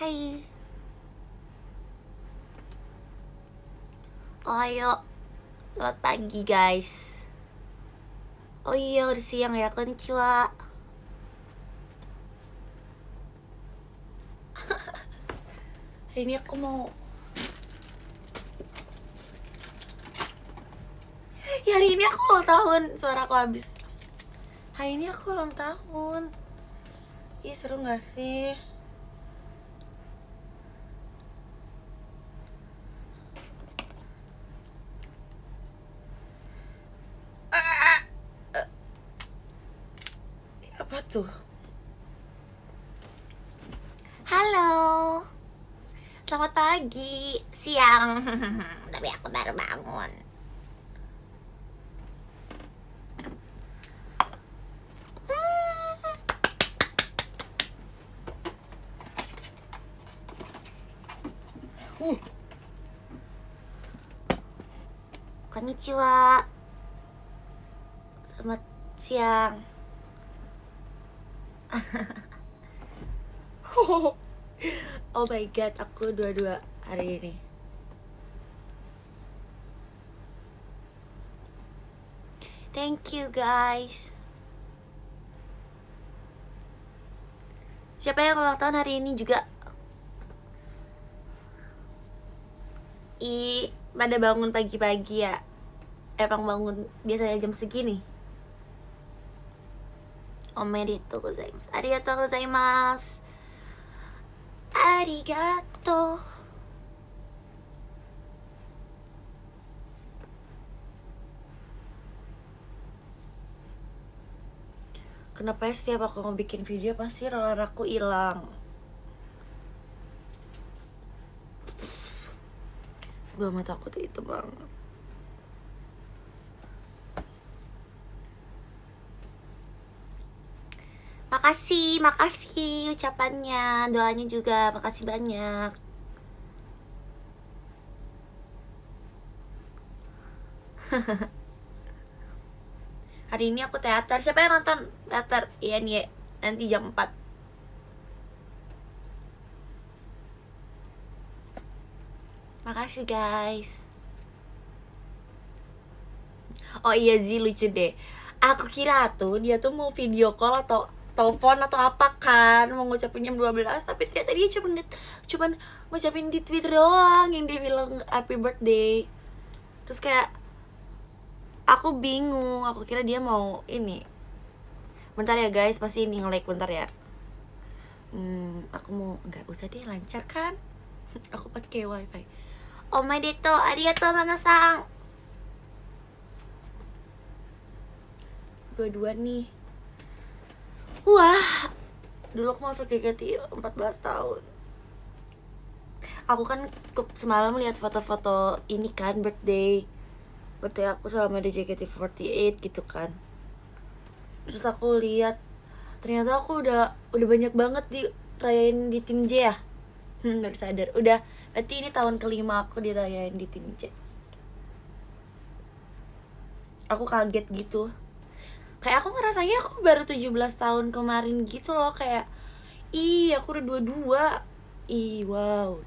Hai. Ohayo. Selamat pagi guys. Oh iya udah siang ya, konnichiwa. Hari ini aku mau hari ini aku ulang tahun. Suara aku habis. Hari ini aku ulang tahun. Ih seru gak sih? Apa tuh? Halo. Selamat pagi, siang. Tapi aku baru bangun. Konnichiwa. Selamat siang. Oh my god, aku dua-dua hari ini. Thank you guys. Siapa yang ulang tahun hari ini juga? Pada bangun pagi-pagi ya? Emang bangun biasanya jam segini? Omedetou gozaimasu. Arigatou gozaimasu. Arigato. Kenapa ya setiap aku mau bikin video pasti roller aku hilang? Gua mata aku tuh itu banget. Makasih ucapannya, doanya juga makasih banyak. Hari ini aku teater. Siapa yang nonton teater? Iya nih, nanti jam 4. Makasih guys. Oh iya Zi, lucu deh. Aku kira tuh dia tuh mau video call atau telepon atau apa kan, mau ngucapin jam 12, tapi ternyata dia cuman ngucapin di Twitter doang yang dia bilang happy birthday. Terus kayak aku bingung, aku kira dia mau ini. Bentar ya guys, pasti ini nge-like bentar ya. Aku mau nggak usah deh, lancar kan? Aku pakai wifi. Omedetou, arigatou mana-san. Dua-dua nih. Wah, dulu aku masuk JKT 14 tahun. Aku kan semalam lihat foto-foto ini kan, birthday aku selama di JKT48 gitu kan. Terus aku lihat ternyata aku udah banyak banget dirayain di tim J ya. Baru sadar. Udah, berarti ini tahun kelima aku dirayain di tim J. Aku kaget gitu. Kayak aku ngerasanya aku baru 17 tahun kemarin gitu loh. Kayak, aku udah 22. Wow.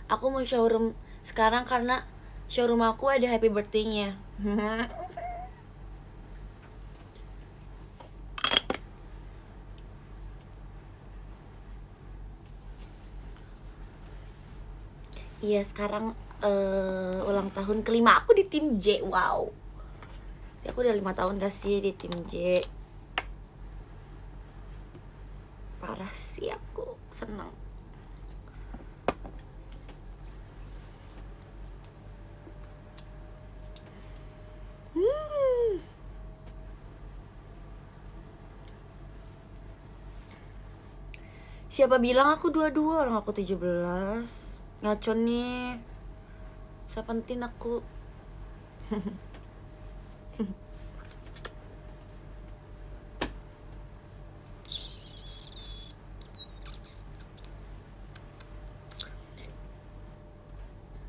Aku mau showroom sekarang karena showroom aku ada happy birthday-nya. Iya, sekarang ulang tahun kelima aku di tim J. Wow. Aku udah 5 tahun gak sih di tim J. Parah sih, aku seneng. Siapa bilang aku 22, orang aku 17. Ngaco nih. 17 aku.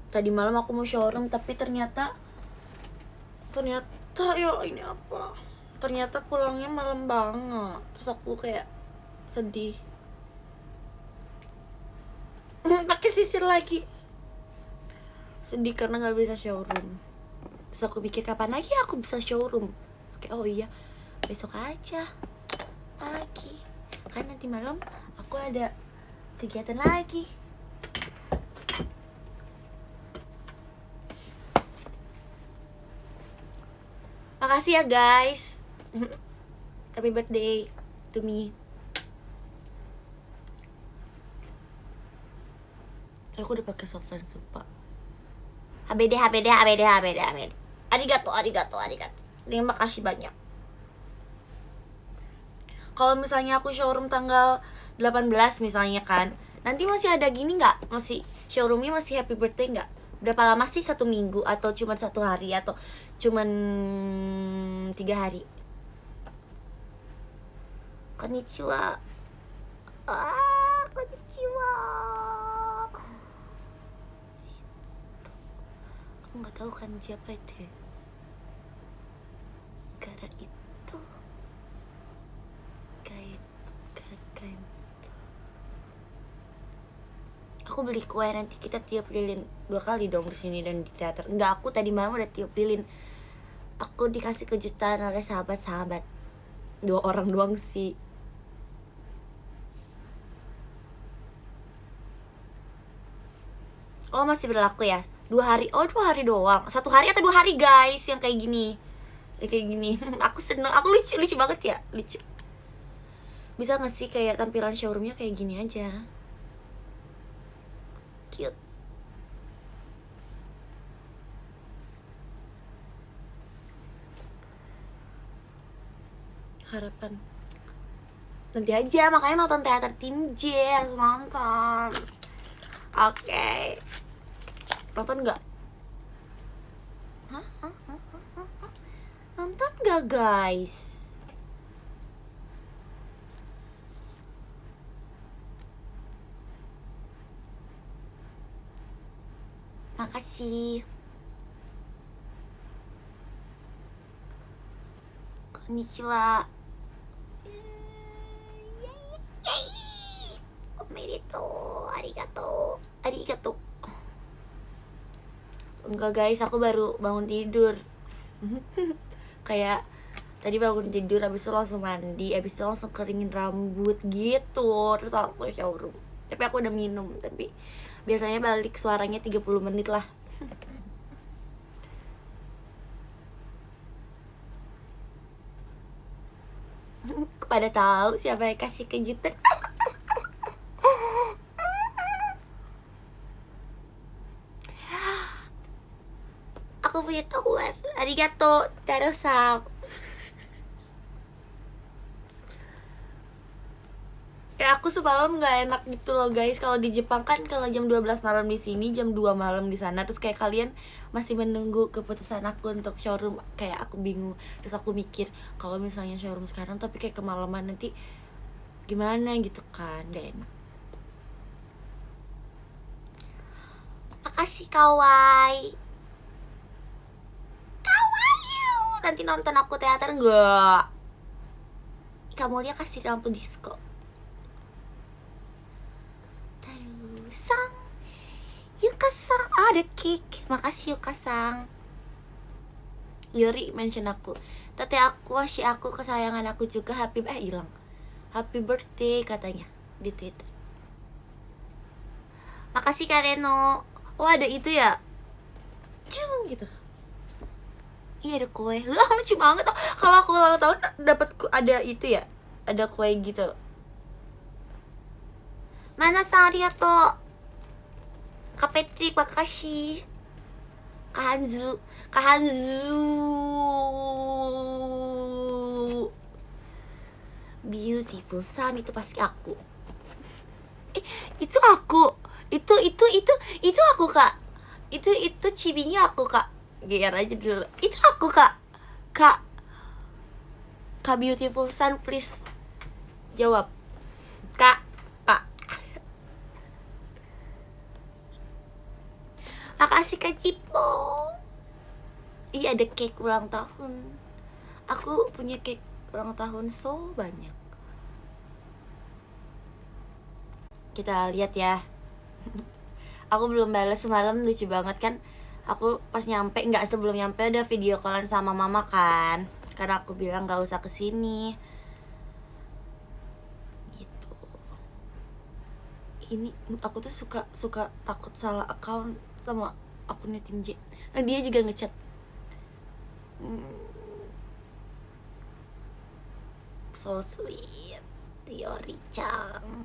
Tadi malam aku mau showroom tapi ternyata ya ini apa? Ternyata pulangnya malam banget. Terus aku kayak sedih. pakai sisir lagi. Sedih karena nggak bisa showroom. Terus aku pikir kapan lagi aku bisa showroom. Terus kayak oh iya besok aja lagi, kan nanti malam aku ada kegiatan lagi. Makasih ya guys. Happy birthday to me. Aku udah pakai software lupa. HBD. Arigato. Terima kasih banyak. Kalau misalnya aku showroom tanggal 18 misalnya kan, nanti masih ada gini nggak? Masih showroomnya masih happy birthday nggak? Berapa lama sih? 1 minggu atau cuma 1 hari atau cuman 3 hari? Konnichiwa. Konnichiwa. Aku nggak tahu kanji apa itu. Gara itu. Kain. Aku beli kue, nanti kita tiup lilin 2 kali dong di sini dan di teater. Enggak, aku tadi malam udah tiup lilin. Aku dikasih kejutan oleh sahabat-sahabat. 2 orang doang sih. Oh masih berlaku ya? 2 hari. Oh 2 hari doang. 1 hari atau 2 hari guys yang kayak gini. Aku seneng. Aku lucu banget ya. Lucu. Bisa gak sih kayak tampilan showroomnya kayak gini aja? Cute. Harapan nanti aja, makanya nonton teater Tim J, harus nonton. Oke. Nonton nggak? Nonton nggak guys? Makasih. Konnichiwa. Omerito. Arigato. Enggak guys, aku baru bangun tidur. Kayak tadi bangun tidur, abis itu langsung mandi, abis itu langsung keringin rambut gitu. Terus aku ke showroom. Tapi aku udah minum, tapi biasanya balik suaranya 30 menit lah. Pada tahu siapa yang kasih kejutan. Aku punya teman. Arigato, Taro-san. Ya aku semalam nggak enak gitu loh guys. Kalau di Jepang kan kalau jam 12 malam di sini, jam 2 malam di sana. Terus kayak kalian masih menunggu keputusan aku untuk showroom. Kayak aku bingung. Terus aku mikir kalau misalnya showroom sekarang tapi kayak kemalaman nanti gimana gitu kan, gak enak. Makasih Kawai. Nanti nonton aku teater enggak? Kamu lihat kasih lampu disco. Sang Yuka-sang, ada cake. Makasih Yuka-sang. Yuri mention aku. Tete aku, si aku, kesayangan aku juga hilang. Happy birthday katanya di Twitter. Makasih Kareno. Oh ada itu ya? Cung gitu. Iya ada kue. Lu lucu banget tuh. Kalau aku ulang tahun dapat ada itu ya. Ada kue gitu. Mana arigato. Kapetri, makasih. Kahanzu. Beautiful sun, itu pasti aku. Itu aku. Itu aku kak. Itu cibinya aku kak. GR aja dulu. Itu aku kak. Kak beautiful sun, please jawab. Kak. Makasih Kak Cipo. Iya ada cake ulang tahun. Aku punya cake ulang tahun so banyak. Kita lihat ya. Aku belum balas semalam, lucu banget kan. Aku pas nyampe, nggak sebelum nyampe udah video callan sama mama kan, karena aku bilang nggak usah kesini gitu. Ini aku tuh suka takut salah account sama akunnya Tim J. Nah, dia juga ngechat, so sweet Yori-chan.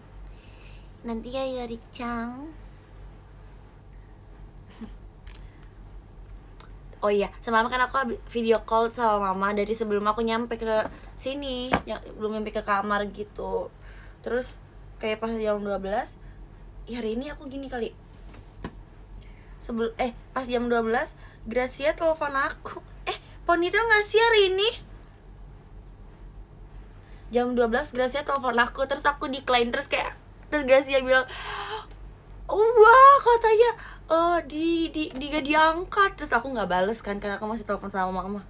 Nanti ya Yori-chan. Oh iya, semalam kan aku video call sama mama dari sebelum aku nyampe ke sini, belum nyampe ke kamar gitu. Terus kayak pas jam 12, ya hari ini aku gini kali. Pas jam 12, Gracia telepon aku. Ponytail nggak sih hari ini? Jam 12 Gracia telepon aku, terus aku decline, terus Gracia bilang, wah katanya gak diangkat. Terus aku nggak bales kan, karena aku masih telepon sama mama.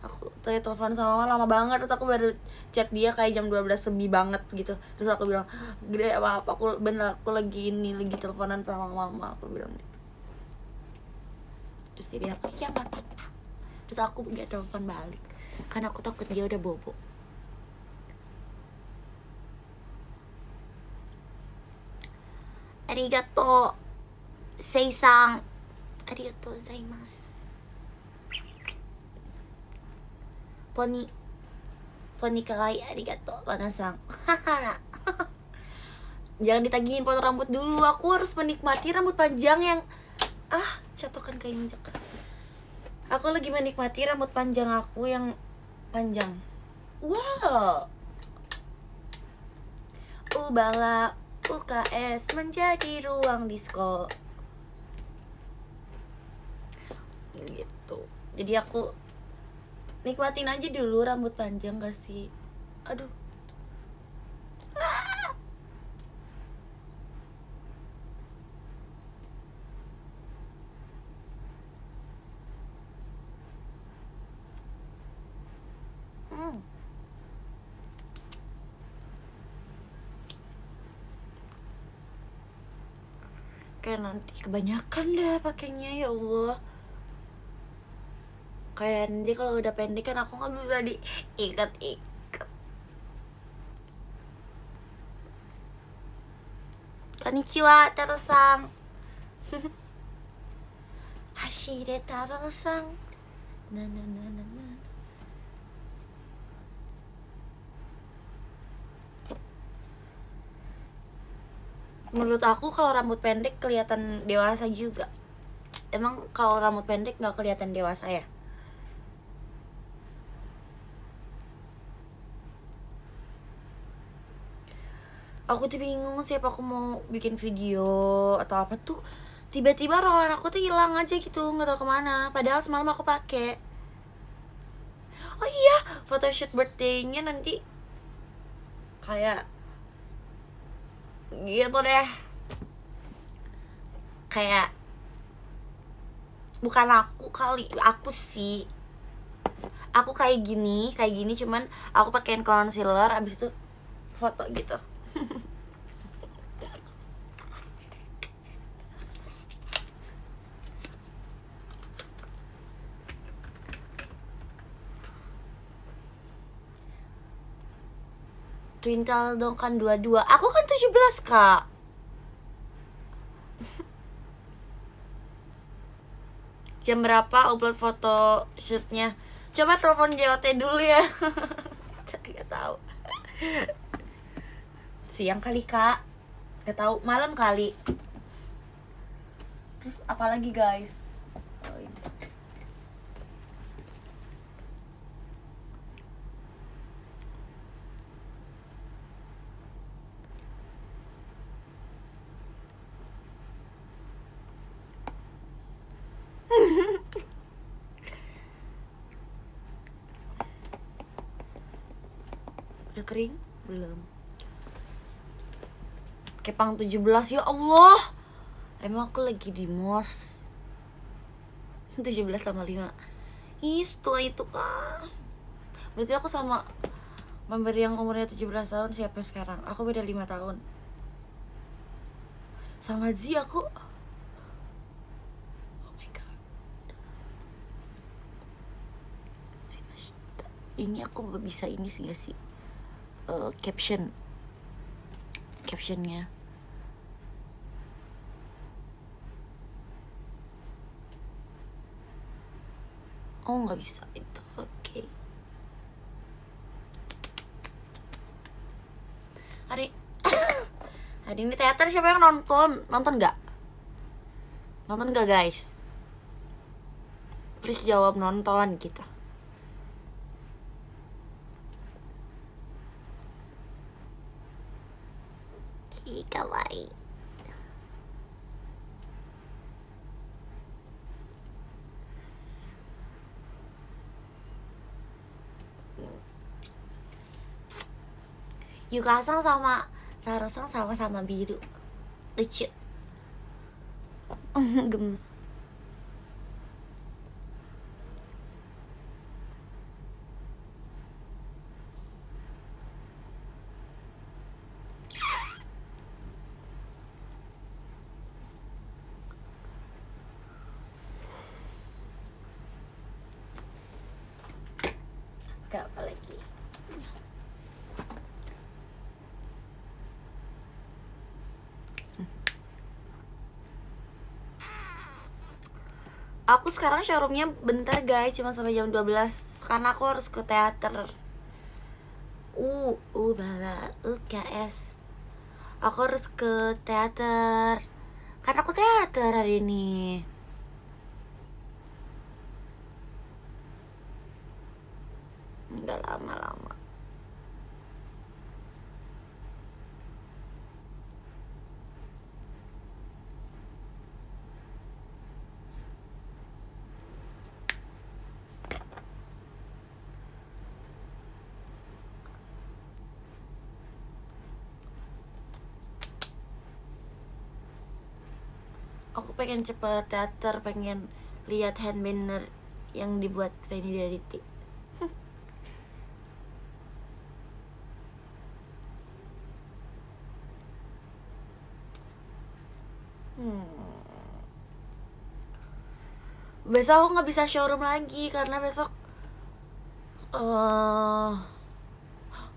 Aku telepon sama mama lama banget, terus aku baru chat dia kayak jam 12 lebih banget gitu. Terus aku bilang, gede apa aku lagi teleponan sama mama, aku bilang gitu. Terus dia bilang, iya nggak apa-apa. Terus aku nggak telepon balik karena aku takut dia udah bobo. Arigato Seisang, arigatou gozaimasu. Poni kawaii, arigato Wanasang. Jangan ditagihin potong rambut dulu, aku harus menikmati rambut panjang yang catokan kayak injek. Aku lagi menikmati rambut panjang aku yang panjang. Wow. Ubala UKS menjadi ruang disko. Gitu. Jadi aku nikmatin aja dulu rambut panjang gak sih? Aduh. Kayak nanti kebanyakan dah pakainya, ya Allah. Kayak nanti kalau udah pendek kan aku nggak bisa diikat-ikat. Konnichiwa Taro-san. Hashire Taro-san. Na. Menurut aku kalau rambut pendek kelihatan dewasa juga. Emang kalau rambut pendek nggak kelihatan dewasa ya? Aku tuh bingung sih apa aku mau bikin video atau apa tuh. Tiba-tiba roller aku tuh hilang aja gitu, nggak tahu kemana. Padahal semalam aku pakai. Oh iya, photoshoot birthday-nya nanti kayak gitu deh. Kayak bukan aku sih. Aku kayak gini cuman aku pakein concealer, abis itu foto gitu. Twintal dong kan 22. Aku kan 17, Kak. Jam berapa upload foto shootnya? Coba telepon JOT dulu ya. Gak tahu. Siang kali, Kak. Gak tahu, malam kali. Terus apalagi, guys? Oh, ini. Udah kering? Belum. Kepang 17, ya Allah. Emang aku lagi di mos. 17,5. Tua itu, Kak. Berarti aku sama member yang umurnya 17 tahun siapa sekarang? Aku beda 5 tahun. sama Z aku, oh my god, ini aku bisa ini sih gak sih, captionnya. Oh nggak bisa itu, oke. Hari hari ini teater siapa yang nonton nggak? Nonton nggak guys? Please jawab nonton kita. Ki kawaii. Yuka-san sama Taro-san sama-sama biru, lucu. Gemes. Ada apa lagi? Aku sekarang showroomnya bentar guys, cuma sampai jam 12 karena aku harus ke teater. Bala UKS. Aku harus ke teater. Karena aku teater hari ini. Enggak lama-lama. Aku pengen cepet teater, pengen lihat hand banner yang dibuat Fanny Darity. Besok aku nggak bisa showroom lagi karena besok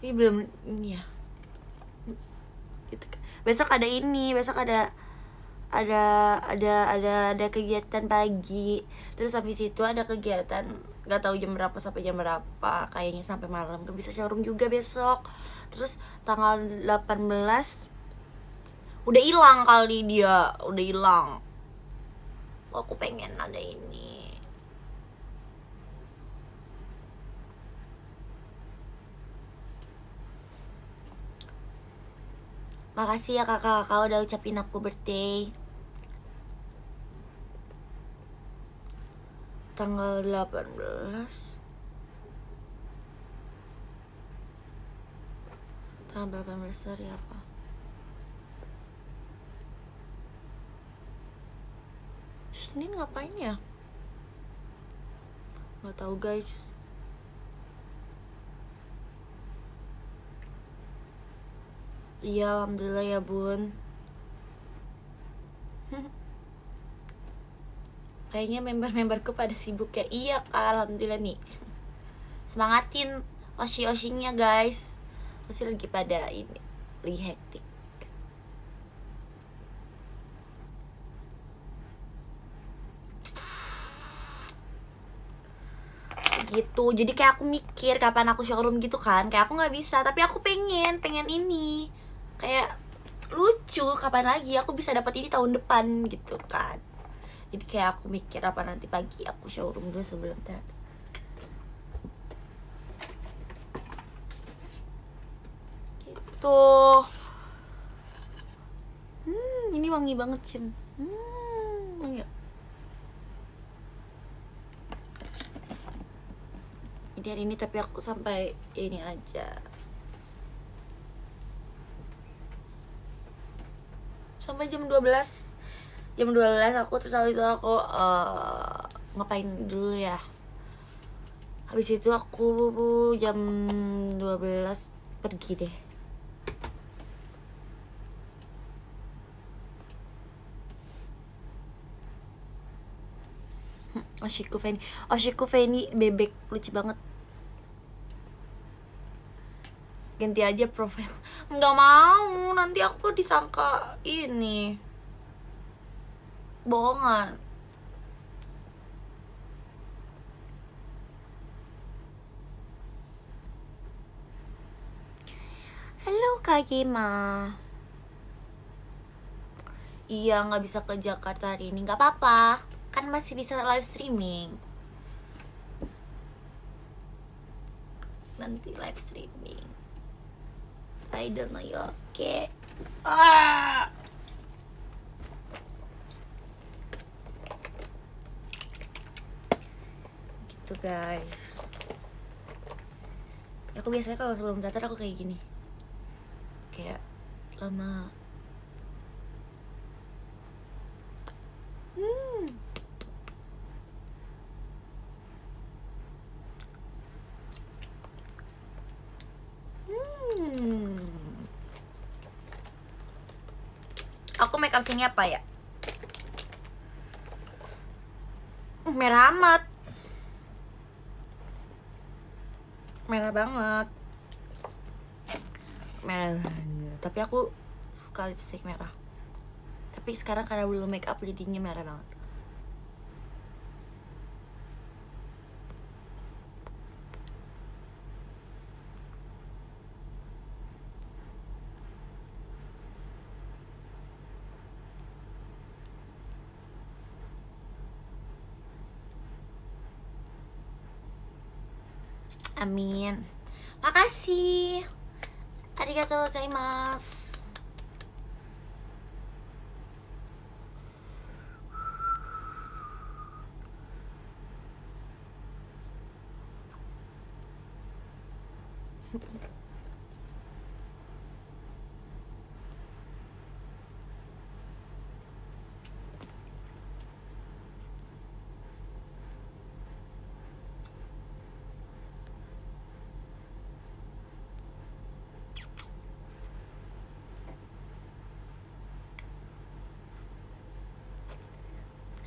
ini belum ini ya. Gitu. Besok ada ini, besok ada kegiatan pagi. Terus habis itu ada kegiatan nggak tahu jam berapa sampai jam berapa, kayaknya sampai malam. Gak bisa showroom juga besok. Terus tanggal 18 udah hilang kali dia, udah hilang. Aku pengen ada ini. Makasih ya kakak-kakak udah ucapin aku birthday. Tanggal 18. Tanggal 18 hari apa? Senin ngapain ya? Nggak tahu guys. Iya, alhamdulillah ya bun. Kayaknya member-memberku pada sibuk ya. Iya kak, alhamdulillah nih. Semangatin oshi-oshinya guys. Pasti lagi pada ini, lagi hektik. Gitu, jadi kayak aku mikir kapan aku showroom gitu kan. Kayak aku nggak bisa, tapi aku pengen ini. Kayak lucu, kapan lagi aku bisa dapat ini tahun depan gitu kan. Jadi kayak aku mikir apa nanti pagi aku showroom dulu sebelum teater. Gitu. Ini wangi banget Cim. Wangi. Jadi hari ini tapi aku sampai ini aja. Sampai jam 12. Jam 12 aku, terus habis itu aku ngapain dulu ya. Habis itu aku jam 12 pergi deh. Oshiku Feni bebek lucu banget. Ganti aja profil. Nggak mau, nanti aku disangka ini bohongan. Halo Kak Gema. Iya, nggak bisa ke Jakarta hari ini. Nggak apa-apa, kan masih bisa live streaming. Nanti live streaming. I don't know ya. Oke. Gitu guys. Aku biasanya kalau sebelum teater aku kayak gini. Kayak lama. Aku make up sini apa ya? Merah amat. Merah banget. Merah banget. Tapi aku suka lipstick merah. Tapi sekarang karena belum make up jadinya merah banget. Amin. Makasih. Arigatou gozaimasu.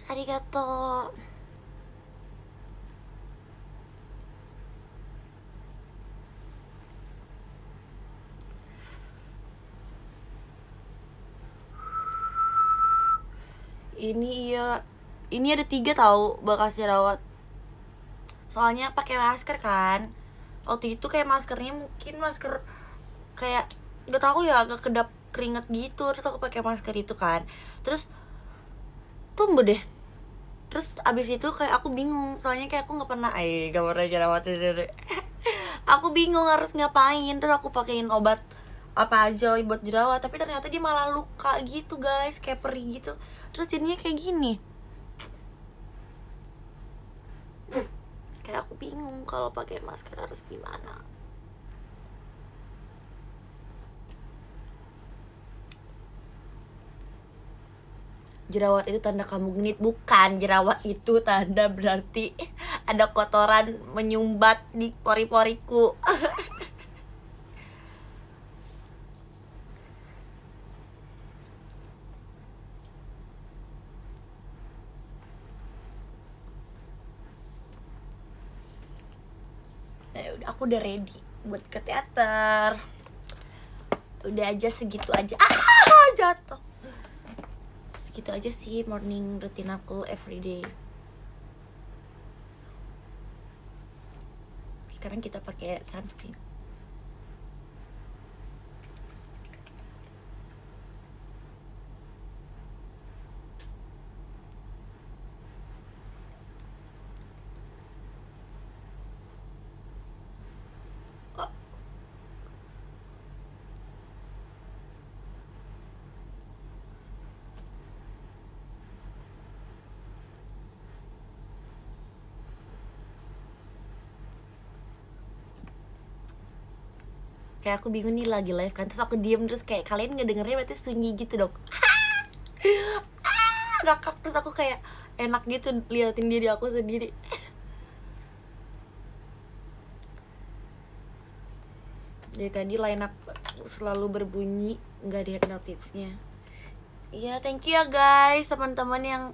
Arigatou. Ini ada 3 tahu bekas jerawat. Soalnya pakai masker kan. Waktu itu kayak maskernya mungkin masker kayak nggak tahu ya, agak kedap keringet gitu. Terus aku pakai masker itu kan. Terus tumbuh deh. Terus abis itu kayak aku bingung, soalnya kayak aku nggak pernah jerawat itu. Aku bingung harus ngapain. Terus aku pakein obat apa aja buat jerawat, tapi ternyata dia malah luka gitu guys, kayak perih gitu. Terus jadinya kayak gini. Kayak aku bingung kalau pakai masker harus gimana. Jerawat itu tanda kamu genit, bukan. Jerawat itu tanda berarti ada kotoran menyumbat di pori-poriku. Aku udah ready buat ke teater. Udah aja segitu aja. Jatuh. Segitu aja sih morning routine aku everyday. Sekarang kita pakai sunscreen. Kayak aku bingung nih lagi live kan, terus aku diem, terus kayak kalian ngedengernya berarti sunyi gitu dong. Ngakak, terus aku kayak enak gitu liatin diri aku sendiri. Dari tadi line up selalu berbunyi, nggak ada notifnya. Iya, thank you ya guys, teman-teman yang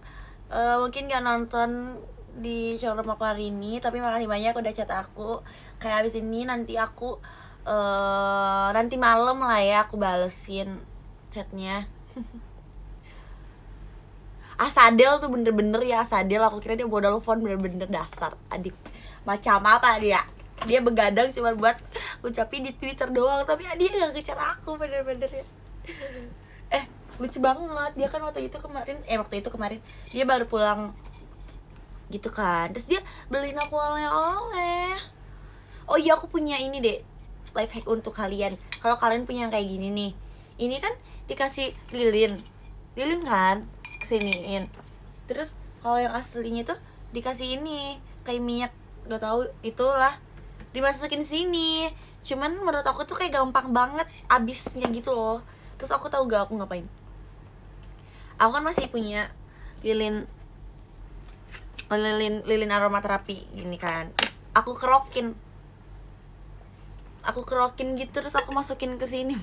mungkin gak nonton di showroom aku hari ini, tapi makasih banyak udah chat aku. Kayak abis ini nanti aku nanti malam lah ya aku balesin chatnya. Asadel tuh bener-bener ya, Asadel aku kira dia bawa telepon, bener-bener dasar adik macam apa dia. Dia begadang cuma buat ucapin di Twitter doang, tapi dia gak ngecat aku bener-bener ya. Lucu banget, dia kan waktu itu kemarin dia baru pulang gitu kan, terus dia beliin aku oleh-oleh. Oh iya, aku punya ini deh, life hack untuk kalian. Kalau kalian punya yang kayak gini nih, ini kan dikasih lilin kan, kesiniin. Terus kalau yang aslinya tuh dikasih ini kayak minyak, gak tahu itulah, dimasukin sini. Cuman menurut aku tuh kayak gampang banget abisnya gitu loh. Terus aku tahu gak aku ngapain? Aku kan masih punya lilin aromaterapi gini kan. Terus aku kerokin gitu, terus aku masukin ke sini.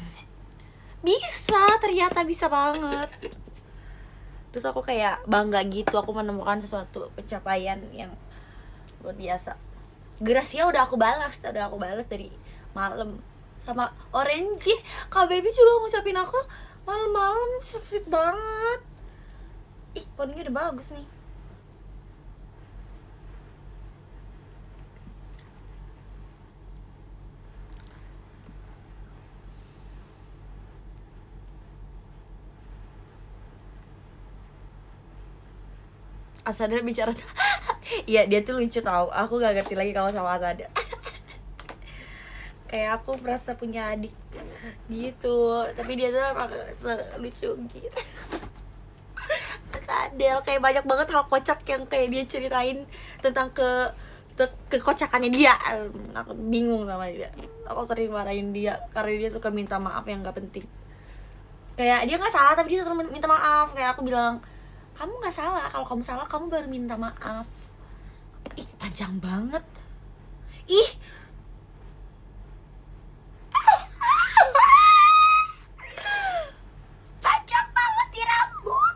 Ternyata bisa banget. Terus aku kayak bangga gitu, aku menemukan sesuatu pencapaian yang luar biasa. Gracia udah aku balas dari malam. Sama Orange, Kak Baby juga ngucapin aku malam-malam, sweet banget. Ih, poninya udah bagus nih. Asada bicara iya, dia tuh lucu tau. Aku gak ngerti lagi kalau sama Asada. Kayak aku merasa punya adik gitu, tapi dia tuh lucu gitu. Adel kayak banyak banget hal kocak yang kayak dia ceritain tentang kekocakannya dia. Aku bingung sama dia. Aku sering marahin dia karena dia suka minta maaf yang nggak penting. Kayak dia nggak salah tapi dia selalu minta maaf. Kayak aku bilang, kamu nggak salah, kalau kamu salah kamu baru minta maaf. Ih, panjang banget. Ih, panjang banget di rambut.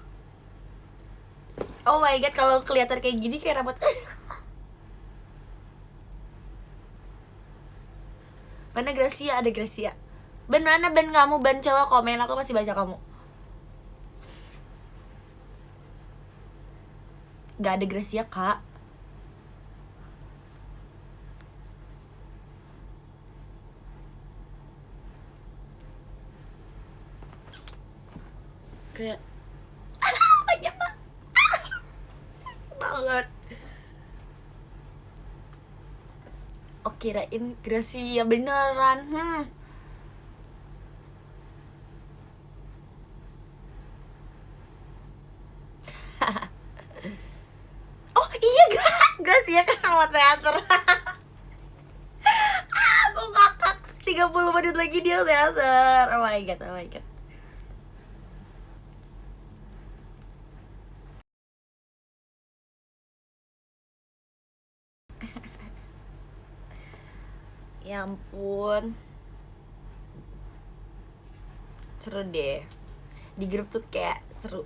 Oh my god, kalau kelihatan kayak gini kayak rambut. Mana Gracia? Ada Gracia. Ben mana Ben kamu? Ben coba komen, aku masih baca kamu. Gak ada Gracia, Kak. Kayak banyak banget. Oh, kirain Gracia beneran. Oh iya, Gracia kan sama teater. Aku ngakak, 30 menit lagi dia teater. Oh my god. Ya ampun, seru deh. Di grup tuh kayak seru.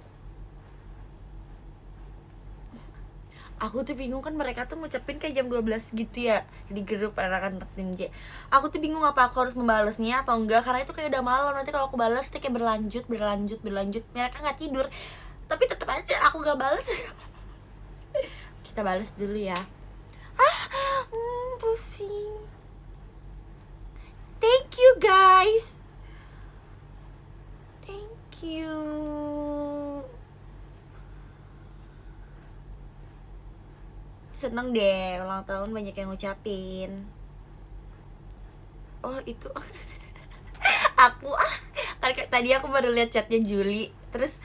Aku tuh bingung kan, mereka tuh ngucapin kayak jam 12 gitu ya di grup anak-anak tim J. Aku tuh bingung apa aku harus membalasnya atau enggak, karena itu kayak udah malam. Nanti kalau aku balas itu kayak berlanjut. Mereka nggak tidur, tapi tetap aja aku nggak balas. Kita balas dulu ya. Pusing. Thank you guys. Thank you. Seneng deh, ulang tahun banyak yang ngucapin. Oh itu aku tadi aku baru lihat chatnya Juli, terus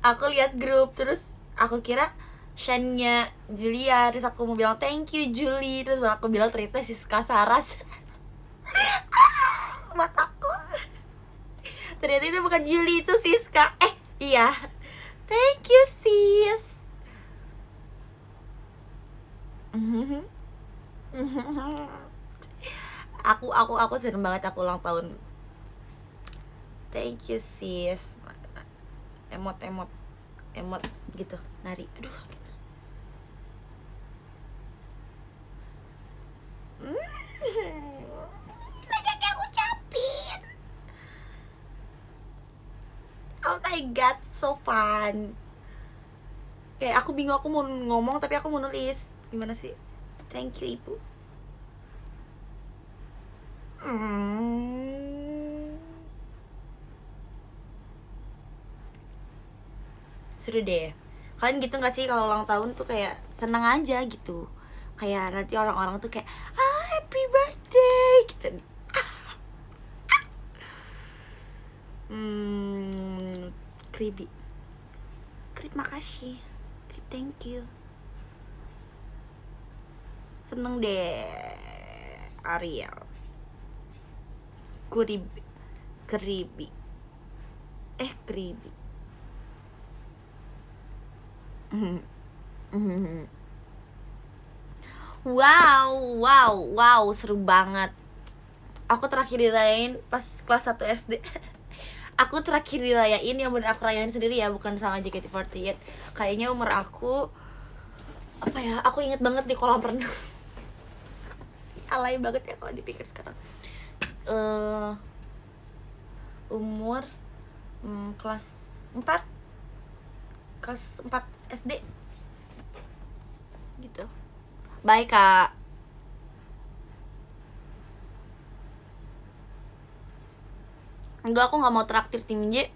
aku lihat grup, terus aku kira Shan-nya Julia, terus aku mau bilang thank you Juli, terus aku bilang ternyata Siska Saras. Mataku, ternyata itu bukan Juli, itu Siska. Iya, thank you sis. aku seneng banget aku ulang tahun. Thank you sis. Emot gitu, nari. Aduh sakit. my god, so fun. Kayak aku bingung, aku mau ngomong tapi aku mau nulis. Gimana sih? Thank you, Ibu. Seru deh. Kalian gitu gak sih kalau ulang tahun tuh kayak seneng aja gitu? Kayak nanti orang-orang tuh kayak happy birthday gitu. Kribi, Krip makasih, Krip thank you. Seneng deh Ariel. Kribi, Kribi. Wow, seru banget. Aku terakhir dirayain pas kelas 1 SD. Aku terakhir dirayain yang bener aku rayain sendiri ya, bukan sama JKT48. Kayaknya umur aku apa ya? Aku inget banget di kolam renang. Alay banget ya kalau dipikir sekarang. Umur kelas 4 SD gitu. Baik, Kak. Enggak, aku nggak mau traktir tim J.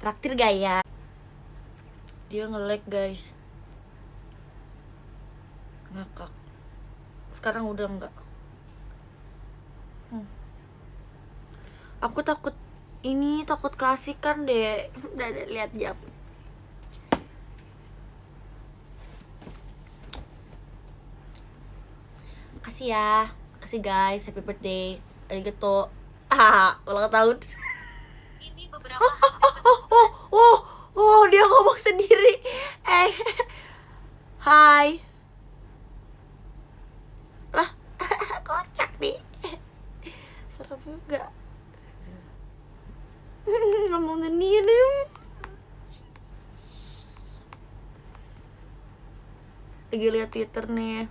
Traktir gaya. Dia nge-lag, guys. Ngakak. Sekarang udah enggak. Aku takut keasikan deh. Udah lihat jam. Makasih ya. Makasih guys, happy birthday. Arigato. Ulang tahun. Ini beberapa dia ngomong sendiri. Hai. Lah, kocak nih. Serem juga. Ngomong sendiri. Lagi lihat Twitter nih.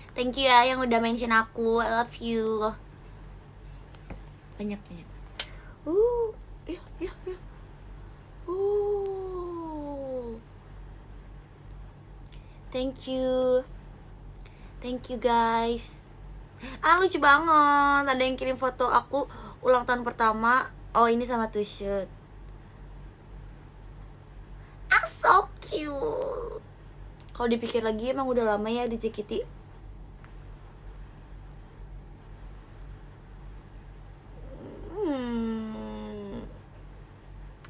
Thank you ya yang udah mention aku. I love you. Banyak. Ya. Thank you guys. Lucu banget. Ada yang kirim foto aku ulang tahun pertama. Oh, ini sama Tushut. So cute. Kalau dipikir lagi emang udah lama ya di JKT.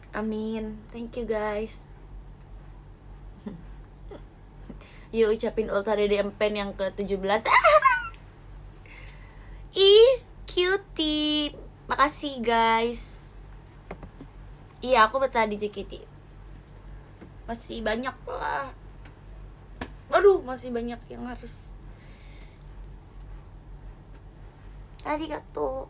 Amin. Thank you guys. Yuk ucapin ulta Dede Empen yang ke-17. Cutie. Makasih guys. Iya, aku betah di JKT. Masih banyak lah. Aduh, masih banyak yang harus. Arigato.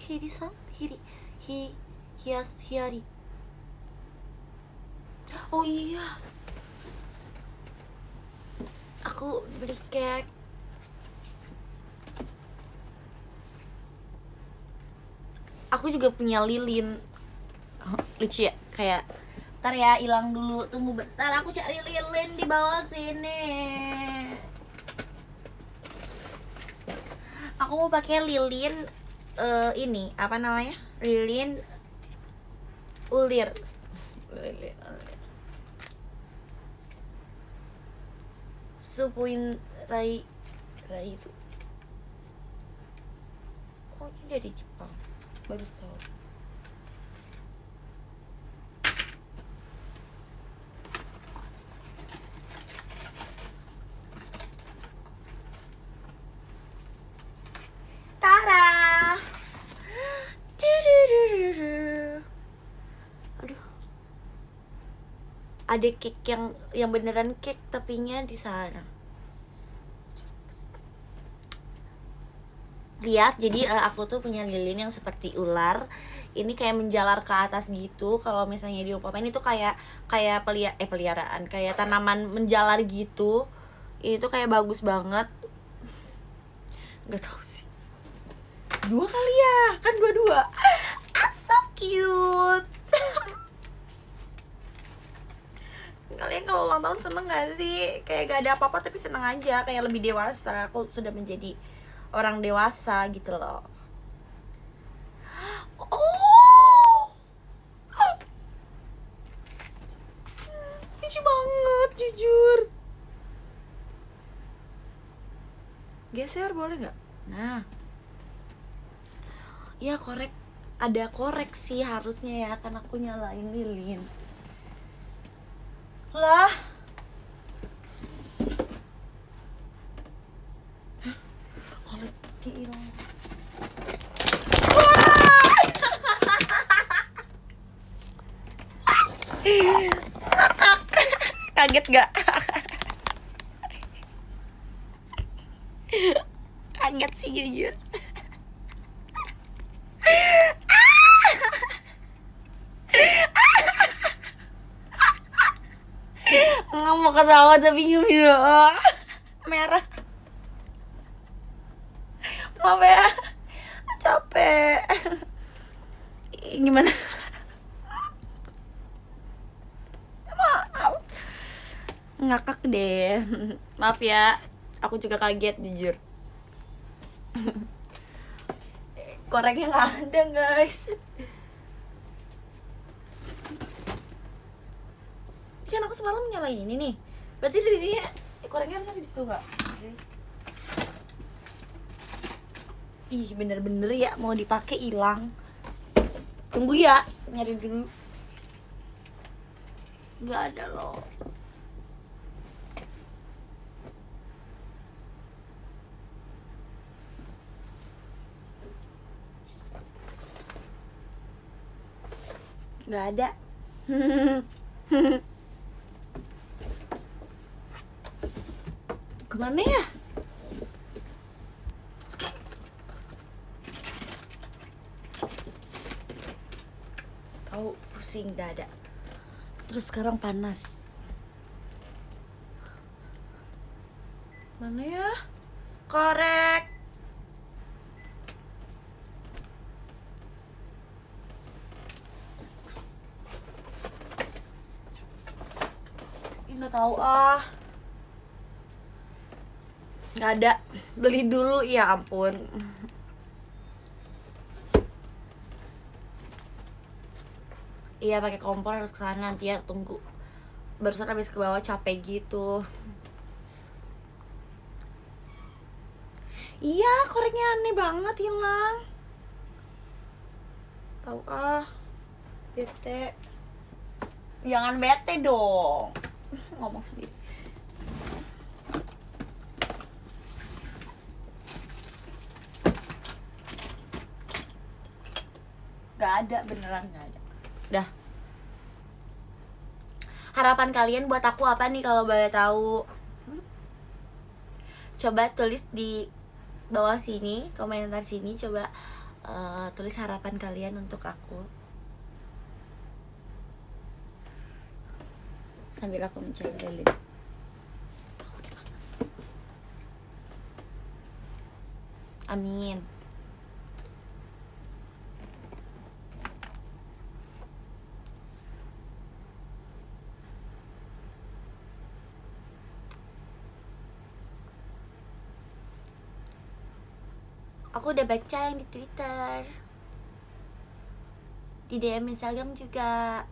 Hiri-san? Hiari. Oh iya. Aku beli cake. Aku juga punya lilin. Lucu ya, kayak ntar ya, hilang dulu, tunggu bentar, aku cari lilin di bawah sini. Aku mau pakai lilin ini apa namanya, lilin ulir. Supuin rai itu. Oh, ini dari Jepang, baru tahu. Ada cake yang beneran cake tapinya di sana. Lihat, jadi aku tuh punya lilin yang seperti ular. Ini kayak menjalar ke atas gitu. Kalau misalnya diumpamain itu kayak peliharaan, kayak tanaman menjalar gitu. Itu kayak bagus banget. Nggak tahu sih. 2 kali ya, kan 2-2. So cute. Kalian kalau ulang tahun seneng gak sih? Kayak gak ada apa-apa tapi seneng aja, kayak lebih dewasa. Aku sudah menjadi orang dewasa gitu loh. Oh, lucu banget, jujur. Geser boleh nggak? Nah, ya ada koreksi harusnya ya, kan aku nyalain lilin. Lah, koleksi hilang. Kaget gak? Kaget sih jujur. Nggak mau ketawa tapi nyumil merah. Maaf ya, capek. Gimana? Maaf. Ngakak deh. Maaf ya, aku juga kaget jujur. Koreknya nggak ada guys. Kan aku semalam nyalain ini nih. Berarti dari ini koreknya harus ada di situ nggak sih? Ih, bener-bener ya mau dipakai hilang. Tunggu ya, nyari dulu. Nggak ada loh. Nggak ada. Kemana ya? Tahu pusing dada. Terus sekarang panas. Mana ya? Korek. Nggak tahu ah. Nggak ada. Beli dulu, ya ampun. Iya, pakai kompor harus kesana nanti ya, tunggu. Barusan habis ke bawah capek gitu. Iya, koreknya aneh banget hilang. Tahu ah. Bete. Jangan bete dong. Ngomong sendiri. Gak ada, beneran gak ada. Dah. Harapan kalian buat aku apa nih kalau boleh tahu? Coba tulis di bawah sini, komentar sini. Coba tulis harapan kalian untuk aku. Sambil aku mencari lilin. Amin. Aku udah baca yang di Twitter, di DM Instagram juga.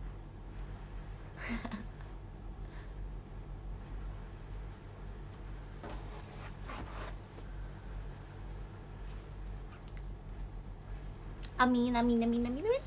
Amin, amin, amin, amin, amin.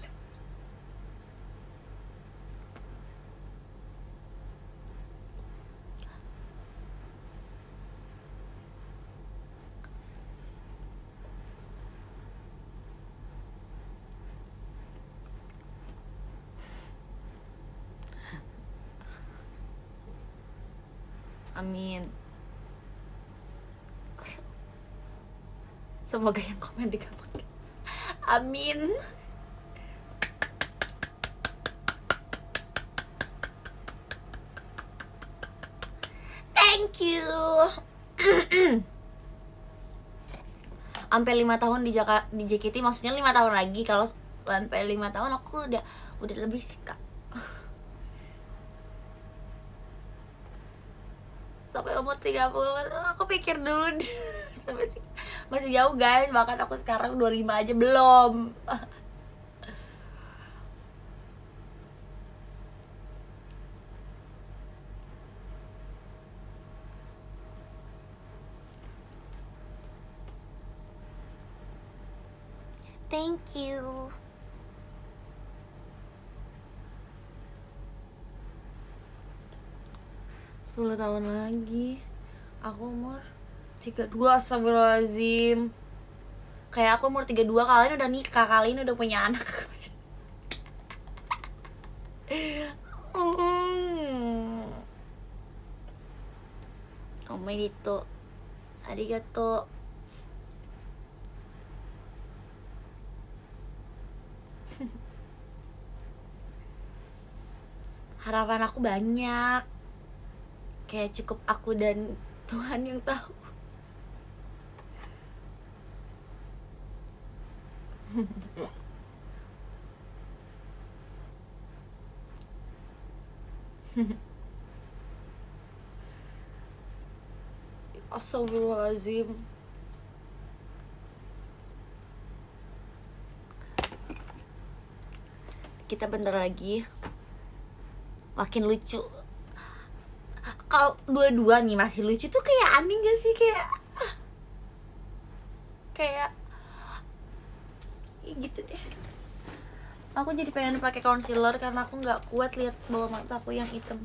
Amin. Semoga yang komen dikabulkan. Amin. Thank you. sampai 5 tahun di di JKT, maksudnya 5 tahun lagi. Kalau sampai 5 tahun aku udah lebih sih kak. Sampai umur 30 aku pikir dulu sampai masih jauh guys, bahkan aku sekarang 25 aja belum. Thank you. Sepuluh tahun lagi aku umur 32. Astagfirullahaladzim. Kayak aku umur 32, kalian udah nikah, kalian udah punya anak. Omedetou. Arigatou. Harapan aku banyak. Kayak cukup aku dan Tuhan yang tahu. Astagfirullahaladzim. Kita bentar lagi makin lucu. Kalau dua-dua nih masih lucu tuh kayak aneh gak sih? Kayak gitu deh. Aku jadi pengen pakai concealer karena aku nggak kuat lihat bawah mata aku yang hitam.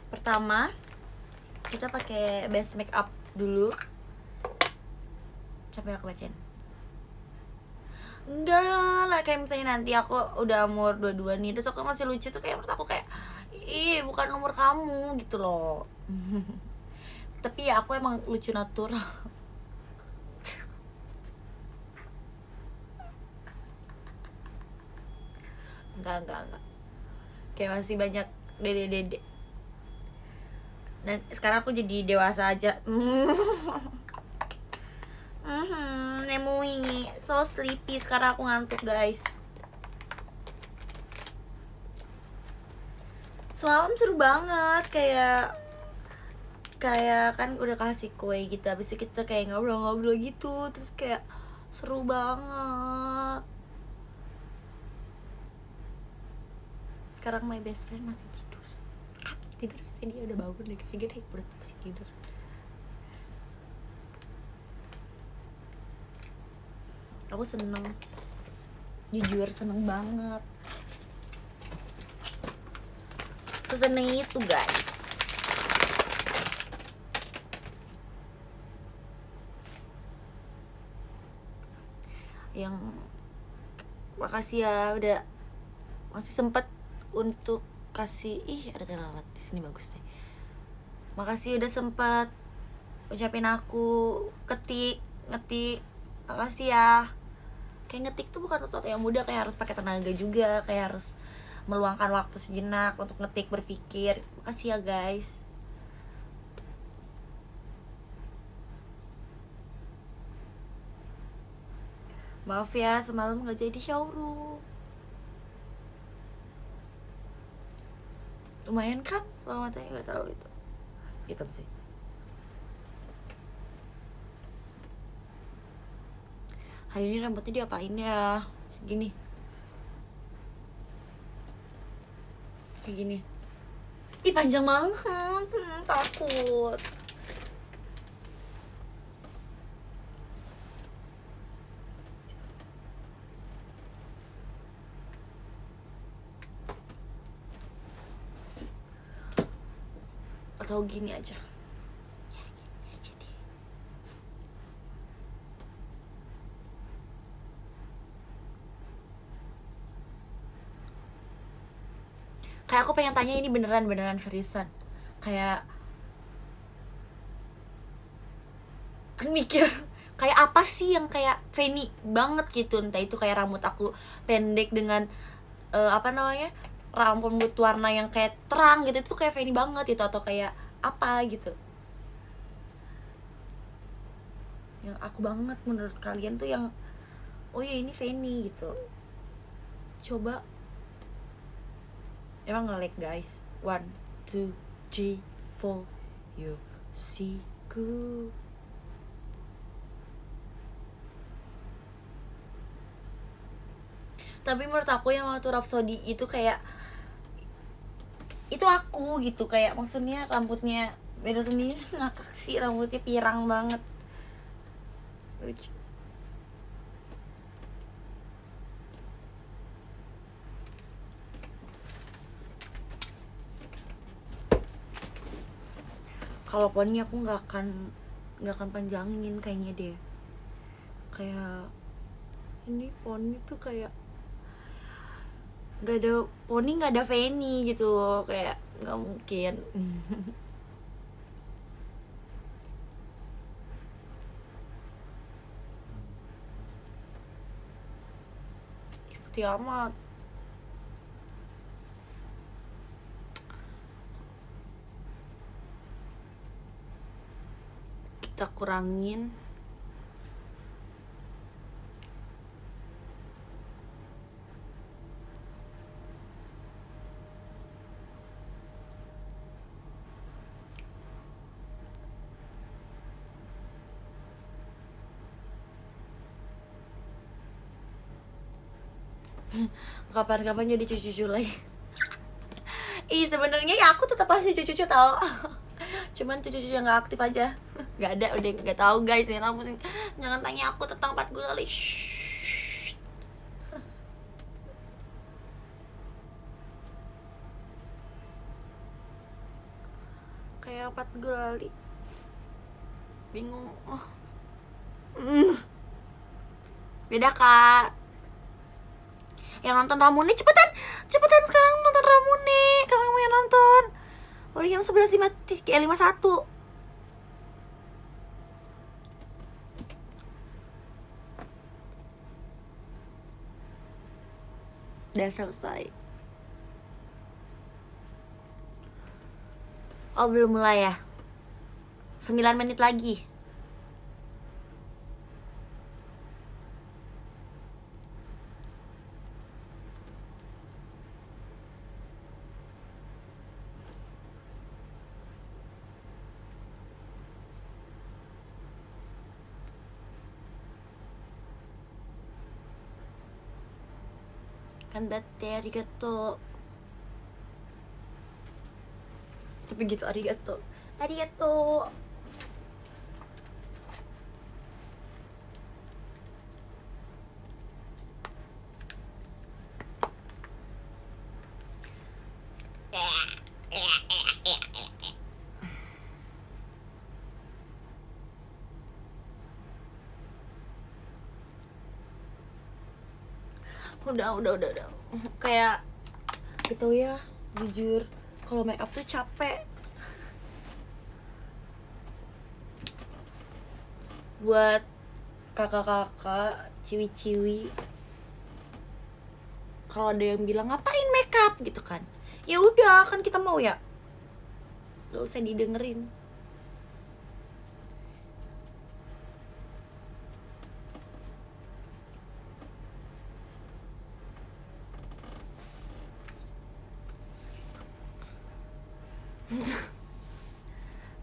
Pertama kita pakai base makeup dulu. Sampai aku bacain. Enggak lah, kayak misalnya nanti aku udah umur 22 nih, terus aku masih lucu tuh kayak menurut aku kayak ih bukan umur kamu gitu loh. Tapi ya aku emang lucu natural. Enggak. Kayak masih banyak dede. Dan sekarang aku jadi dewasa aja. Nemui so sleepy, sekarang aku ngantuk guys. Semalam seru banget, kayak kan udah kasih kue gitu, habis itu kita kayak ngobrol-ngobrol gitu, terus kayak seru banget. Sekarang my best friend masih tidur aja, dia udah bangun deh kayak gini, udah masih tidur. Aku seneng, jujur seneng banget, seseneng itu guys. Yang makasih ya udah masih sempet untuk kasih ada lalat di sini, bagus deh. Makasih udah sempat ucapin aku ngetik. Makasih ya. Kayak ngetik tuh bukan sesuatu yang mudah, kayak harus pakai tenaga juga, kayak harus meluangkan waktu sejenak untuk ngetik, berpikir. Makasih ya guys. Maaf ya semalam gak jadi showroom. Lumayan kan bawah matanya, gak terlalu itu hitam sih. Hari ini rambutnya diapain ya? Segini, kayak gini. Ih panjang banget, takut. Atau gini aja. Ya gini aja deh. Kayak aku pengen tanya ini beneran seriusan. Kayak mikir kayak apa sih yang kayak Fanny banget gitu, entah itu kayak rambut aku pendek dengan rambut warna yang kayak terang gitu, itu kayak Fanny banget gitu, atau kayak apa gitu. yang aku banget menurut kalian tuh yang oh ya ini Fanny gitu. Coba emang nge-lag guys. 1, 2, 3, 4 you see ku. Tapi menurut aku yang waktu Rhapsody itu kayak itu aku gitu, kayak maksudnya rambutnya beda sendiri. Ngakak sih, rambutnya pirang banget, lucu. Kalau poni aku nggak akan panjangin kayaknya deh. Kayak ini poni tuh kayak nggak ada poni, nggak ada Fanny gitu, kayak nggak mungkin. Putih amat. Kita kurangin. Kapan-kapan jadi cucu-cucu lagi. Ih sebenarnya ya aku tetap pasti cucu-cucu tau. Cuman cucu-cucu yang nggak aktif aja. Nggak ada, udah nggak tahu guys. Jangan pusing, jangan tanya aku tentang 4 gulali. Kayak 4 gulali, bingung. Beda kak. Yang nonton Ramune cepetan sekarang nonton Ramune. Kalau mau yang nonton udah jam 11.51. Udah selesai. Oh belum mulai ya, 9 menit lagi. Kandatte arigato. Tapi gitu, arigato. Udah. Kayak gitu ya, jujur kalau make up tuh capek. Buat kakak-kakak, ciwi-ciwi, kalau ada yang bilang ngapain make up gitu kan, ya udah kan kita mau ya, gak usah didengerin.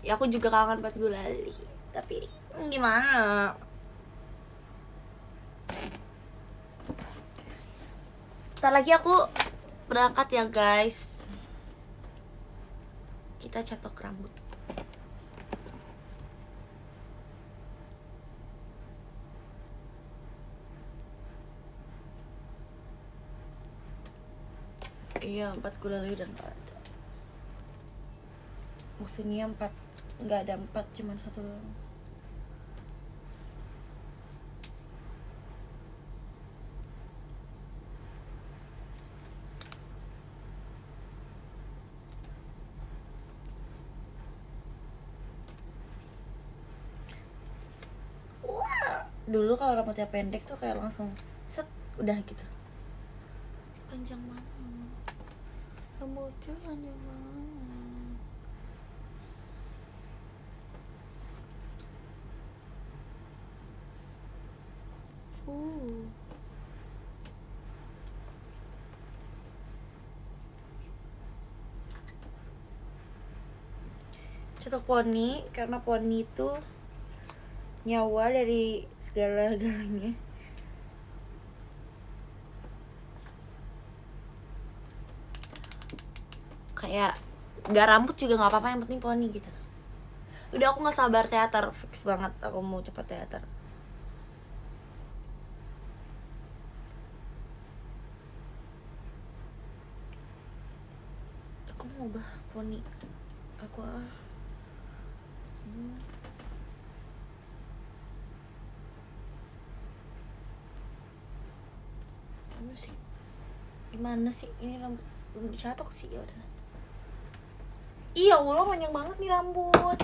Ya aku juga kangen 4 gulali, tapi gimana? Ntar lagi aku berangkat ya guys. Kita catok rambut. Iya 4 gulali udah gak ada. Maksudnya 4, gak ada 4, cuma 1 doang. Dulu kalau rambutnya pendek tuh kayak langsung set, udah gitu. Panjang banget rambutnya, panjang banget. Cocok poni karena poni itu nyawa dari segala-galanya. Kayak gak rambut juga nggak apa-apa, yang penting poni gitu. Udah, aku nggak sabar teater, fix banget aku mau cepat teater. Aku mau ubah poni aku gimana sih ini rambut belum dicatok sih. Ya udah, iya Allah panjang banget nih rambut.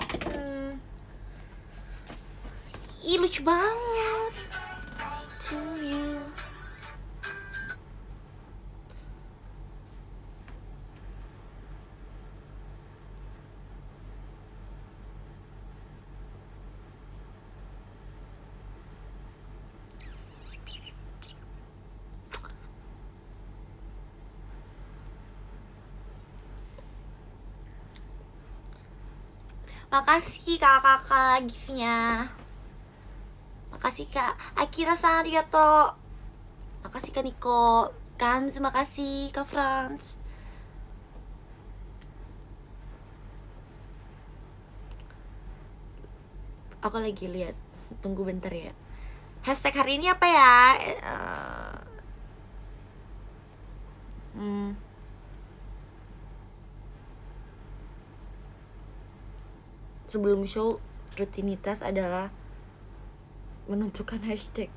Ih lucu banget. To you. Makasih kakak-kakak giftnya. Makasih kak Akira-san, arigato. Makasih kak Niko Kanz, makasih kak Franz. Aku lagi lihat, tunggu bentar ya. Hashtag hari ini apa ya? Sebelum show, rutinitas adalah menentukan hashtag.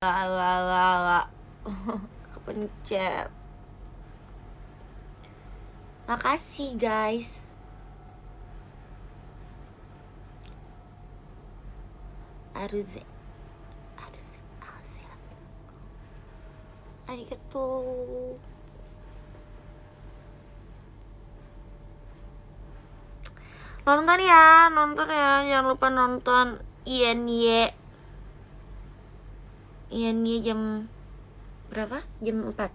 Lala kepencet. Makasih guys. Aruze arigato. Nonton ya, jangan lupa nonton INY jam berapa? Jam 4.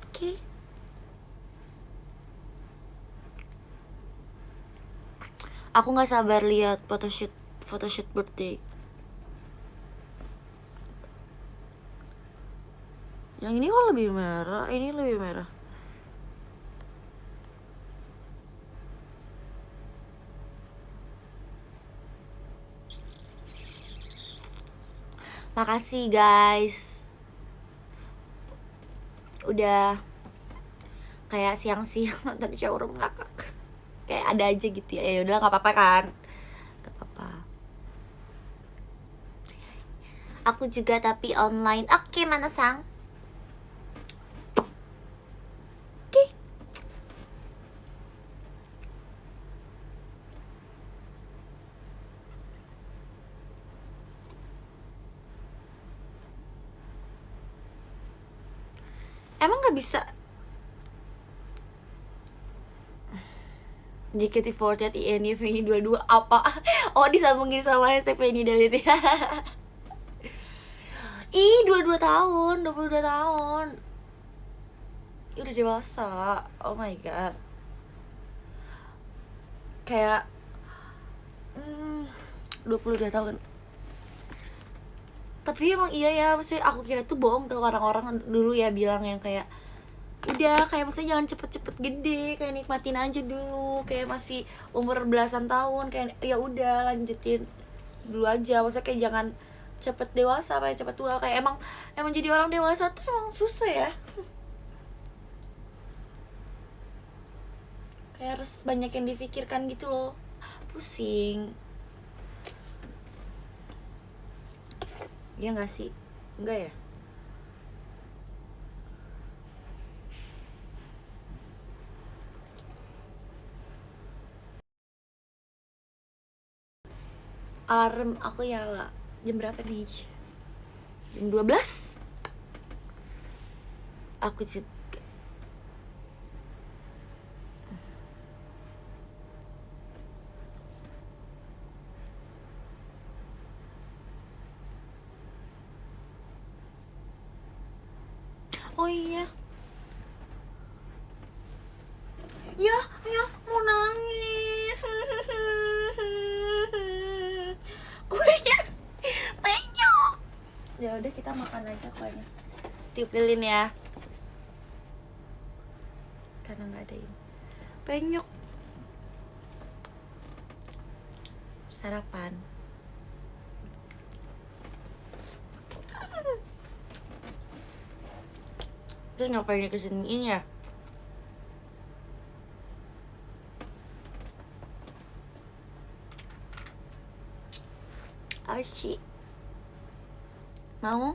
Oke. Aku nggak sabar lihat photoshoot birthday. Yang ini kok lebih merah, ini lebih merah. Makasih guys. Udah kayak siang-siang nonton showroom ngakak. Kayak ada aja gitu ya. Ya udah nggak apa-apa kan? Nggak apa-apa. Aku juga tapi online. Oke, mana sang? Oke. Emang nggak bisa JKT48 INY ini 22 apa? Oh, disambungin sama SMP ini dari itu. Ih, 22 tahun, 22 tahun. Ih, udah dewasa. Oh my god. Kayak 22 tahun. Tapi emang iya ya, maksudnya aku kira tuh bohong tuh orang-orang dulu ya bilang yang kayak udah kayak maksudnya jangan cepet-cepet gede, kayak nikmatin aja dulu, kayak masih umur belasan tahun, kayak ya udah lanjutin dulu aja, maksudnya kayak jangan cepet dewasa, kayak cepet tua, kayak emang jadi orang dewasa tuh emang susah ya. Kayak harus banyak yang difikirkan gitu loh, pusing. Iya nggak sih? Enggak ya? alarm aku nyala. Jam berapa nih? Jam 12. Aku juga. Oh iya. Ya, mau nangis. Kuenya penyok. Ya udah kita makan aja kuenya. Tiup lilin ya. Karena nggak ada ini. Penyok. Sarapan. Terus ngapain kesiniin ya? Archie mau?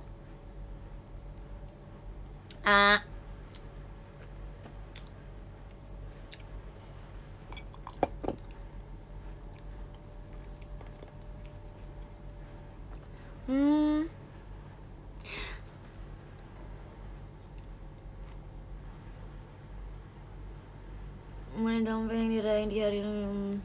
Mana dong pengen dirayain di hari ini.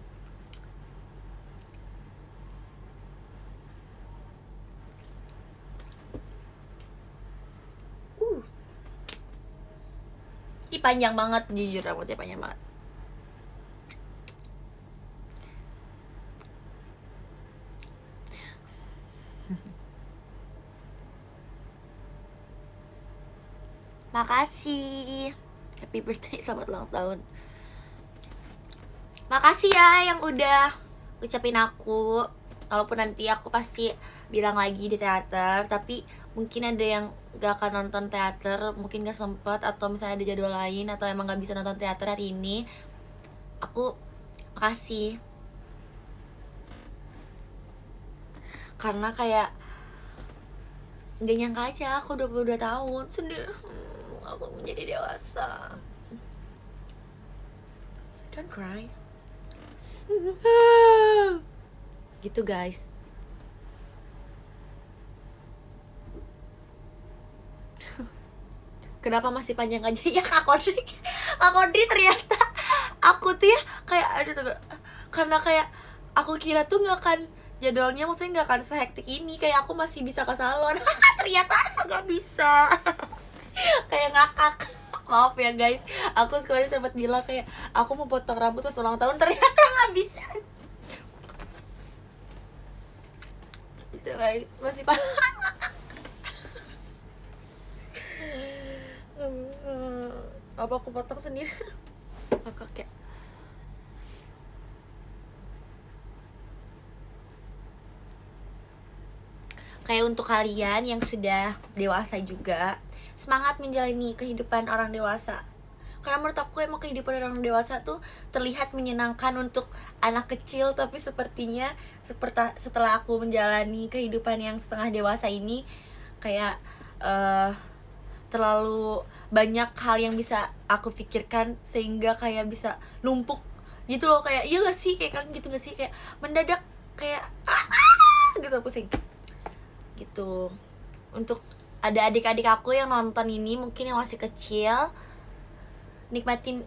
Ih panjang banget, jujur rambutnya panjang banget. Makasih. Happy birthday, selamat ulang tahun. Makasih ya yang udah ucapin aku. Walaupun nanti aku pasti bilang lagi di teater, tapi mungkin ada yang gak akan nonton teater, mungkin gak sempet, atau misalnya ada jadwal lain, atau emang gak bisa nonton teater hari ini. Aku makasih. Karena kayak gak nyangka aja aku 22 tahun sudah aku menjadi dewasa. Don't cry. Gitu guys. Kenapa masih panjang aja ya Kak Kodri ternyata aku tuh ya kayak aduh tuh, karena kayak aku kira tuh nggak akan jadwalnya, maksudnya nggak akan sehektik ini, kayak aku masih bisa ke salon. Ternyata nggak bisa. Kayak ngakak. Maaf ya guys, aku kemarin sempat bilang kayak aku mau potong rambut pas ulang tahun, ternyata nggak bisa. Gitu guys, masih apa aku potong sendiri. Ngakak ya. Kayak untuk kalian yang sudah dewasa juga, semangat menjalani kehidupan orang dewasa. Karena menurut aku emang kehidupan orang dewasa tuh terlihat menyenangkan untuk anak kecil, tapi sepertinya setelah aku menjalani kehidupan yang setengah dewasa ini, kayak terlalu banyak hal yang bisa aku pikirkan sehingga kayak bisa numpuk gitu loh. Kayak iya gak sih, kayak kalian gitu gak sih, kayak mendadak kayak gitu, pusing gitu. Untuk ada adik-adik aku yang nonton ini mungkin yang masih kecil, nikmatin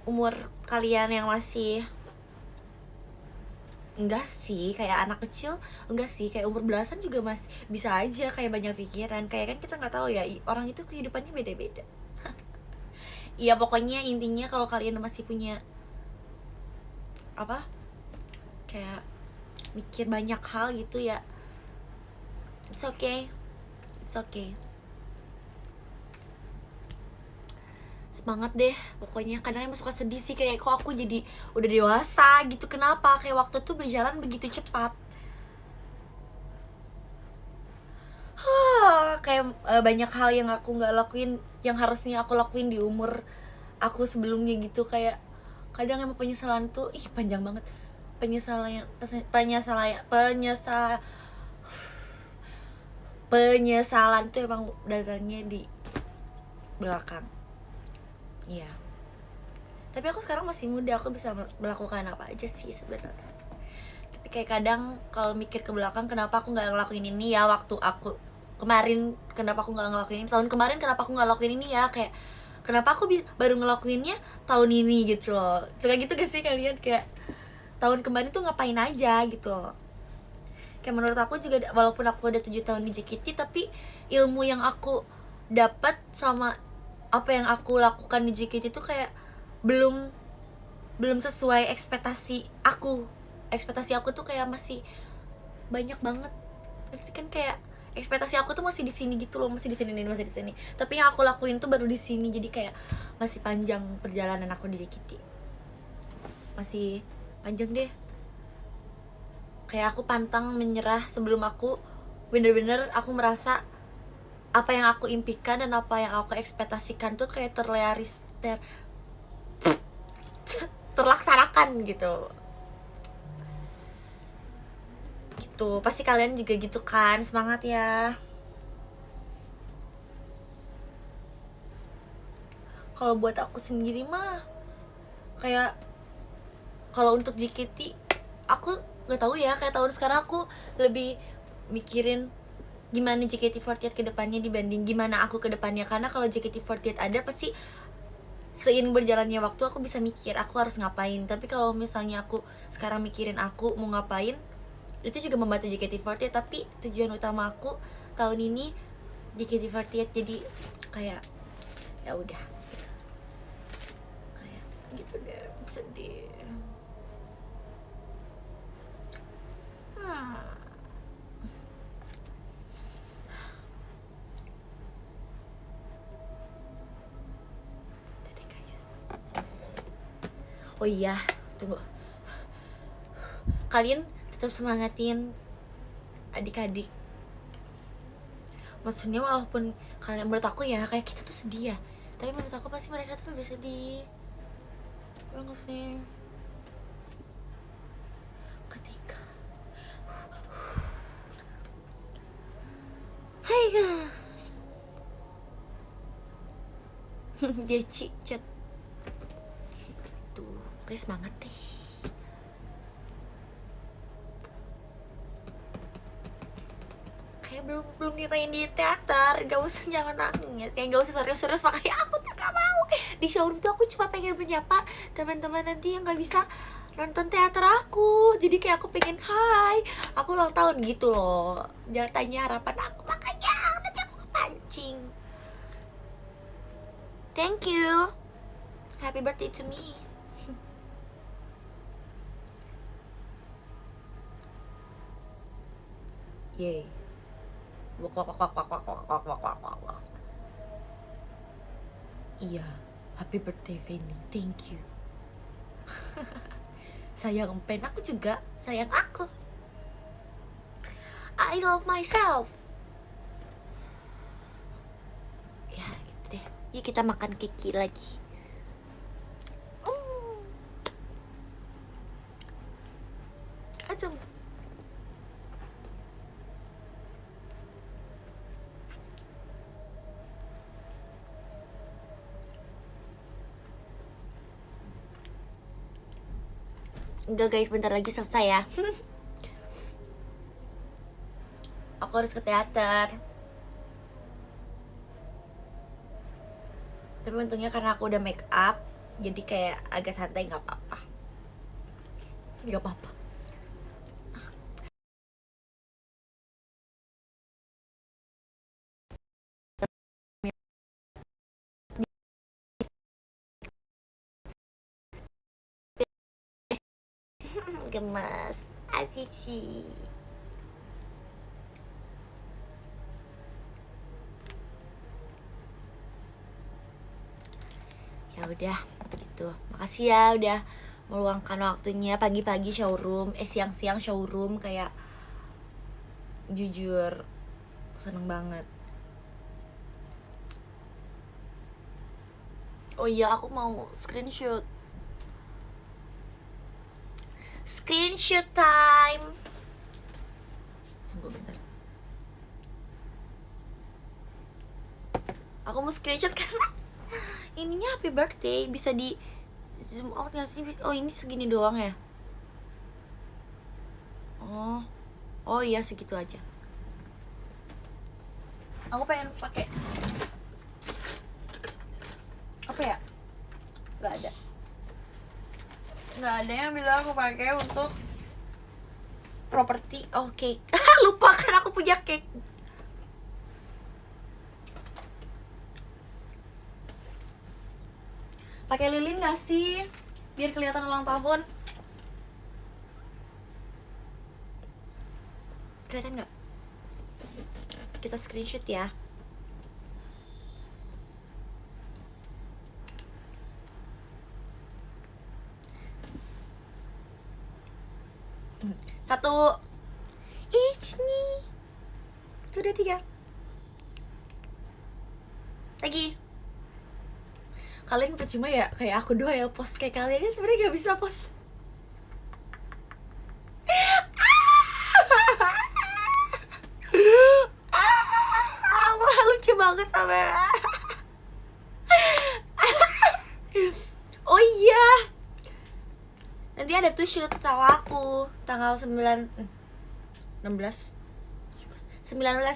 umur kalian yang masih enggak sih kayak anak kecil, enggak sih kayak umur belasan juga masih bisa aja kayak banyak pikiran. Kayak kan kita nggak tahu ya, orang itu kehidupannya beda-beda. Iya pokoknya intinya kalau kalian masih punya apa kayak mikir banyak hal gitu ya, it's okay. Semangat deh pokoknya. Kadang emang suka sedih sih, kayak kok aku jadi udah dewasa gitu, kenapa kayak waktu tuh berjalan begitu cepat. Kayak banyak hal yang aku nggak lakuin yang harusnya aku lakuin di umur aku sebelumnya gitu. Kayak kadang emang penyesalan tuh panjang banget. Penyesalan tuh emang datangnya di belakang. Iya. Tapi aku sekarang masih muda, aku bisa melakukan apa aja sih sebenarnya. kayak kadang kalau mikir ke belakang, kenapa aku nggak ngelakuin ini ya waktu aku kemarin, kenapa aku nggak ngelakuin ini tahun kemarin, kenapa aku nggak ngelakuin ini ya, kayak kenapa aku baru ngelakuinnya tahun ini gitu loh. Suka gitu gak sih kalian, kayak tahun kemarin tuh ngapain aja gitu. Kayak menurut aku juga, walaupun aku udah 7 tahun di JKT, tapi ilmu yang aku dapat sama apa yang aku lakukan di JKT itu kayak belum sesuai ekspektasi aku. Ekspektasi aku tuh kayak masih banyak banget. Berarti kan kayak ekspektasi aku tuh masih di sini gitu loh, masih di sini, masih di sini. Tapi yang aku lakuin tuh baru di sini. Jadi kayak masih panjang perjalanan aku di JKT. Masih panjang deh. Kayak aku pantang menyerah sebelum aku bener-bener aku merasa apa yang aku impikan dan apa yang aku ekspektasikan tuh kayak terlaksanakan gitu. Gitu, pasti kalian juga gitu kan, semangat ya. Kalau buat aku sendiri mah kayak kalau untuk JKT aku nggak tahu ya, kayak tahun sekarang aku lebih mikirin gimana JKT48 ke depannya dibanding gimana aku ke depannya. Karena kalau JKT48 ada pasti seiring berjalannya waktu aku bisa mikir aku harus ngapain. Tapi kalau misalnya aku sekarang mikirin aku mau ngapain, itu juga membantu JKT48, tapi tujuan utama aku tahun ini JKT48. Jadi kayak ya udah gitu. Kayak gitu deh, sedih. Dadah guys. Oh iya, tunggu. Kalian tetap semangatin adik-adik. Maksudnya walaupun kalian, menurut aku ya kayak kita tuh sedih ya, tapi menurut aku pasti mereka tuh lebih sedih. Enggak sih? Ketika hai guys. Dia cicet tuh, guys, semangat deh. Kayak belum dirain di teater, gak usah, jangan nangis, kayak gak usah serius-serius. Makanya aku tuh gak mau di showroom tuh, aku cuma pengen menyapa teman-teman nanti yang gak bisa nonton teater aku. Jadi kayak aku pengen hai, aku ulang tahun gitu loh, jangan tanya harapan aku, makanya nanti aku kepancing. Thank you, happy birthday to me. Yay. Iya, happy birthday Fanny, thank you. Sayang pen, aku juga sayang aku. I love myself. Ya gitu deh, yuk kita makan keki lagi. Aduh. Enggak guys, bentar lagi selesai ya. Aku harus ke teater. Tapi untungnya karena aku udah make up, jadi kayak agak santai, nggak apa-apa. Nggak apa-apa. Gemes, asik sih. Ya udah gitu, makasih ya udah meluangkan waktunya pagi-pagi showroom, siang-siang showroom. Kayak jujur seneng banget. Oh iya, aku mau screenshot time. Tunggu bentar, aku mau screenshot karena ininya happy birthday. Bisa di zoom out gak sih? Oh ini segini doang ya. Oh iya, segitu aja. Aku pengen pakai apa ya? Nggak ada yang bisa aku pakai untuk properti. Oh, cake. Lupa kan aku punya cake. Pakai lilin nggak sih? Biar kelihatan ulang tahun. Kelihatan nggak? Kita screenshot ya. Satu. Ini. Itu udah 3. Lagi. Kalian percuma ya, kayak aku doang ya post, kayak kalian sebenarnya gak bisa post. Lucu banget sampai. Oh iya, nanti ada tuh shoot sama aku tanggal 19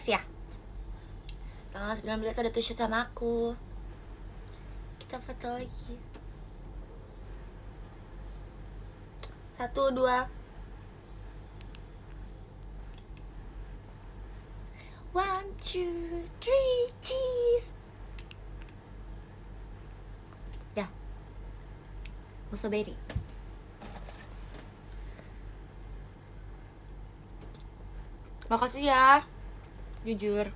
ya. Tanggal 19 ada tuh shoot sama aku. Kita foto lagi. 1, 2. 1, 2, 3, cheese. Ya. Musoberi. Makasih ya. Jujur.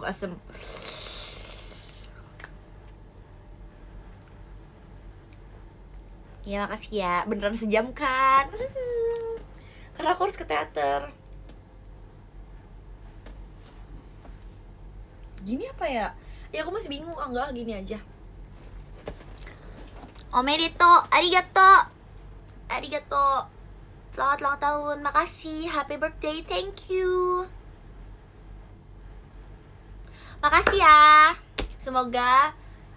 Asem. Ya makasih ya, beneran sejam kan? Karena aku harus ke teater. Gini apa ya? Ya aku masih bingung, enggak gini aja. Omedetou, arigato. Arigato. Selamat ulang tahun, makasih. Happy birthday, thank you. Makasih ya. Semoga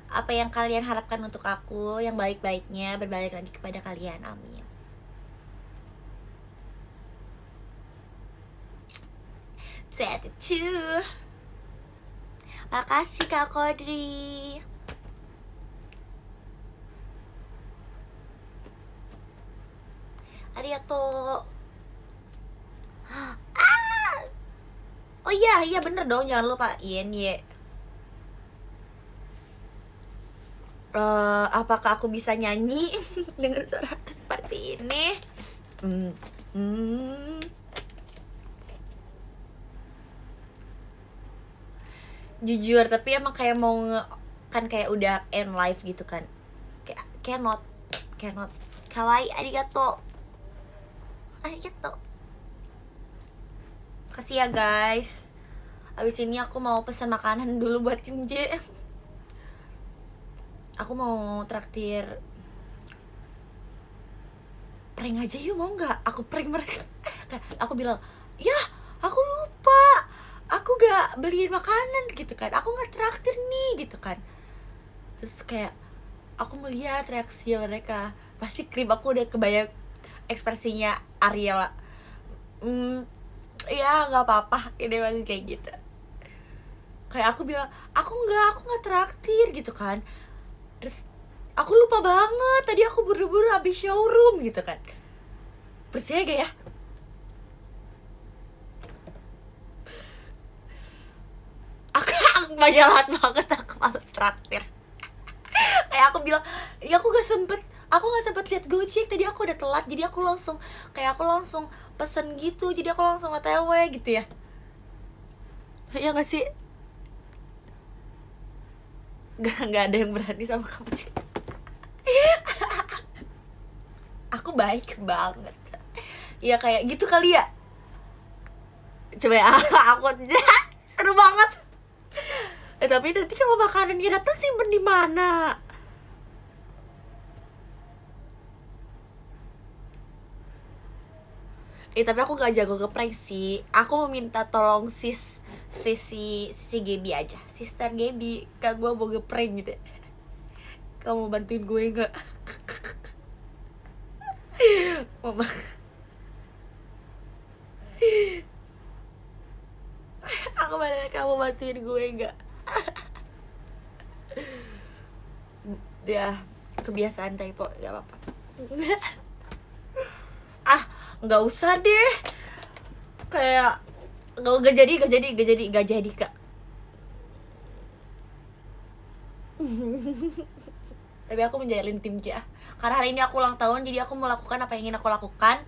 apa yang kalian harapkan untuk aku, yang baik-baiknya berbalik lagi kepada kalian, amin. Two. Makasih Kak Kodri. Arigato. Oh iya bener dong, jangan lupa Yenye. Apakah aku bisa nyanyi dengan suara seperti ini? Jujur, tapi emang kayak mau kan kayak udah end live gitu kan. Kayak cannot. Kawaii, arigato. Kasih ya guys. Abis ini aku mau pesan makanan dulu buat Tim J. Aku mau traktir. Prank aja yuk, mau nggak? Aku prank mereka. Aku bilang, ya aku lupa, aku gak beliin makanan gitu kan, aku nggak traktir nih gitu kan. Terus kayak aku melihat reaksi mereka, pasti krim aku udah kebayang ekspresinya Ariel. Ya nggak apa-apa, ini masih kayak gitu. Kayak aku bilang, aku nggak traktir gitu kan. Terus aku lupa banget, tadi aku buru-buru habis showroom gitu kan. Percaya gak ya? Aku banyak banget, aku males traktir. Kayak aku bilang, ya aku gak sempet lihat Gojek, tadi aku udah telat, jadi aku langsung pesen gitu, jadi aku langsung OTW gitu ya. Ya gak sih? Gak ada yang berani sama kamu sih. Aku baik banget. Ya kayak gitu kali ya. Coba ya, aku seru banget. Tapi nanti kalau makanannya datang simpen di mana? Tapi aku gak jago ngeprank sih. Aku mau minta tolong si Gaby aja, Sister Gaby, kak gue mau ngeprank gitu. Kamu mau bantuin gue nggak? Mama, aku beneran, kamu bantuin gue nggak? Ya kebiasaan typo, nggak apa-apa. Ah, nggak usah deh. Kayak nggak jadi kak. Tapi aku menjalin tim ya, karena hari ini aku ulang tahun, jadi aku melakukan apa yang ingin aku lakukan.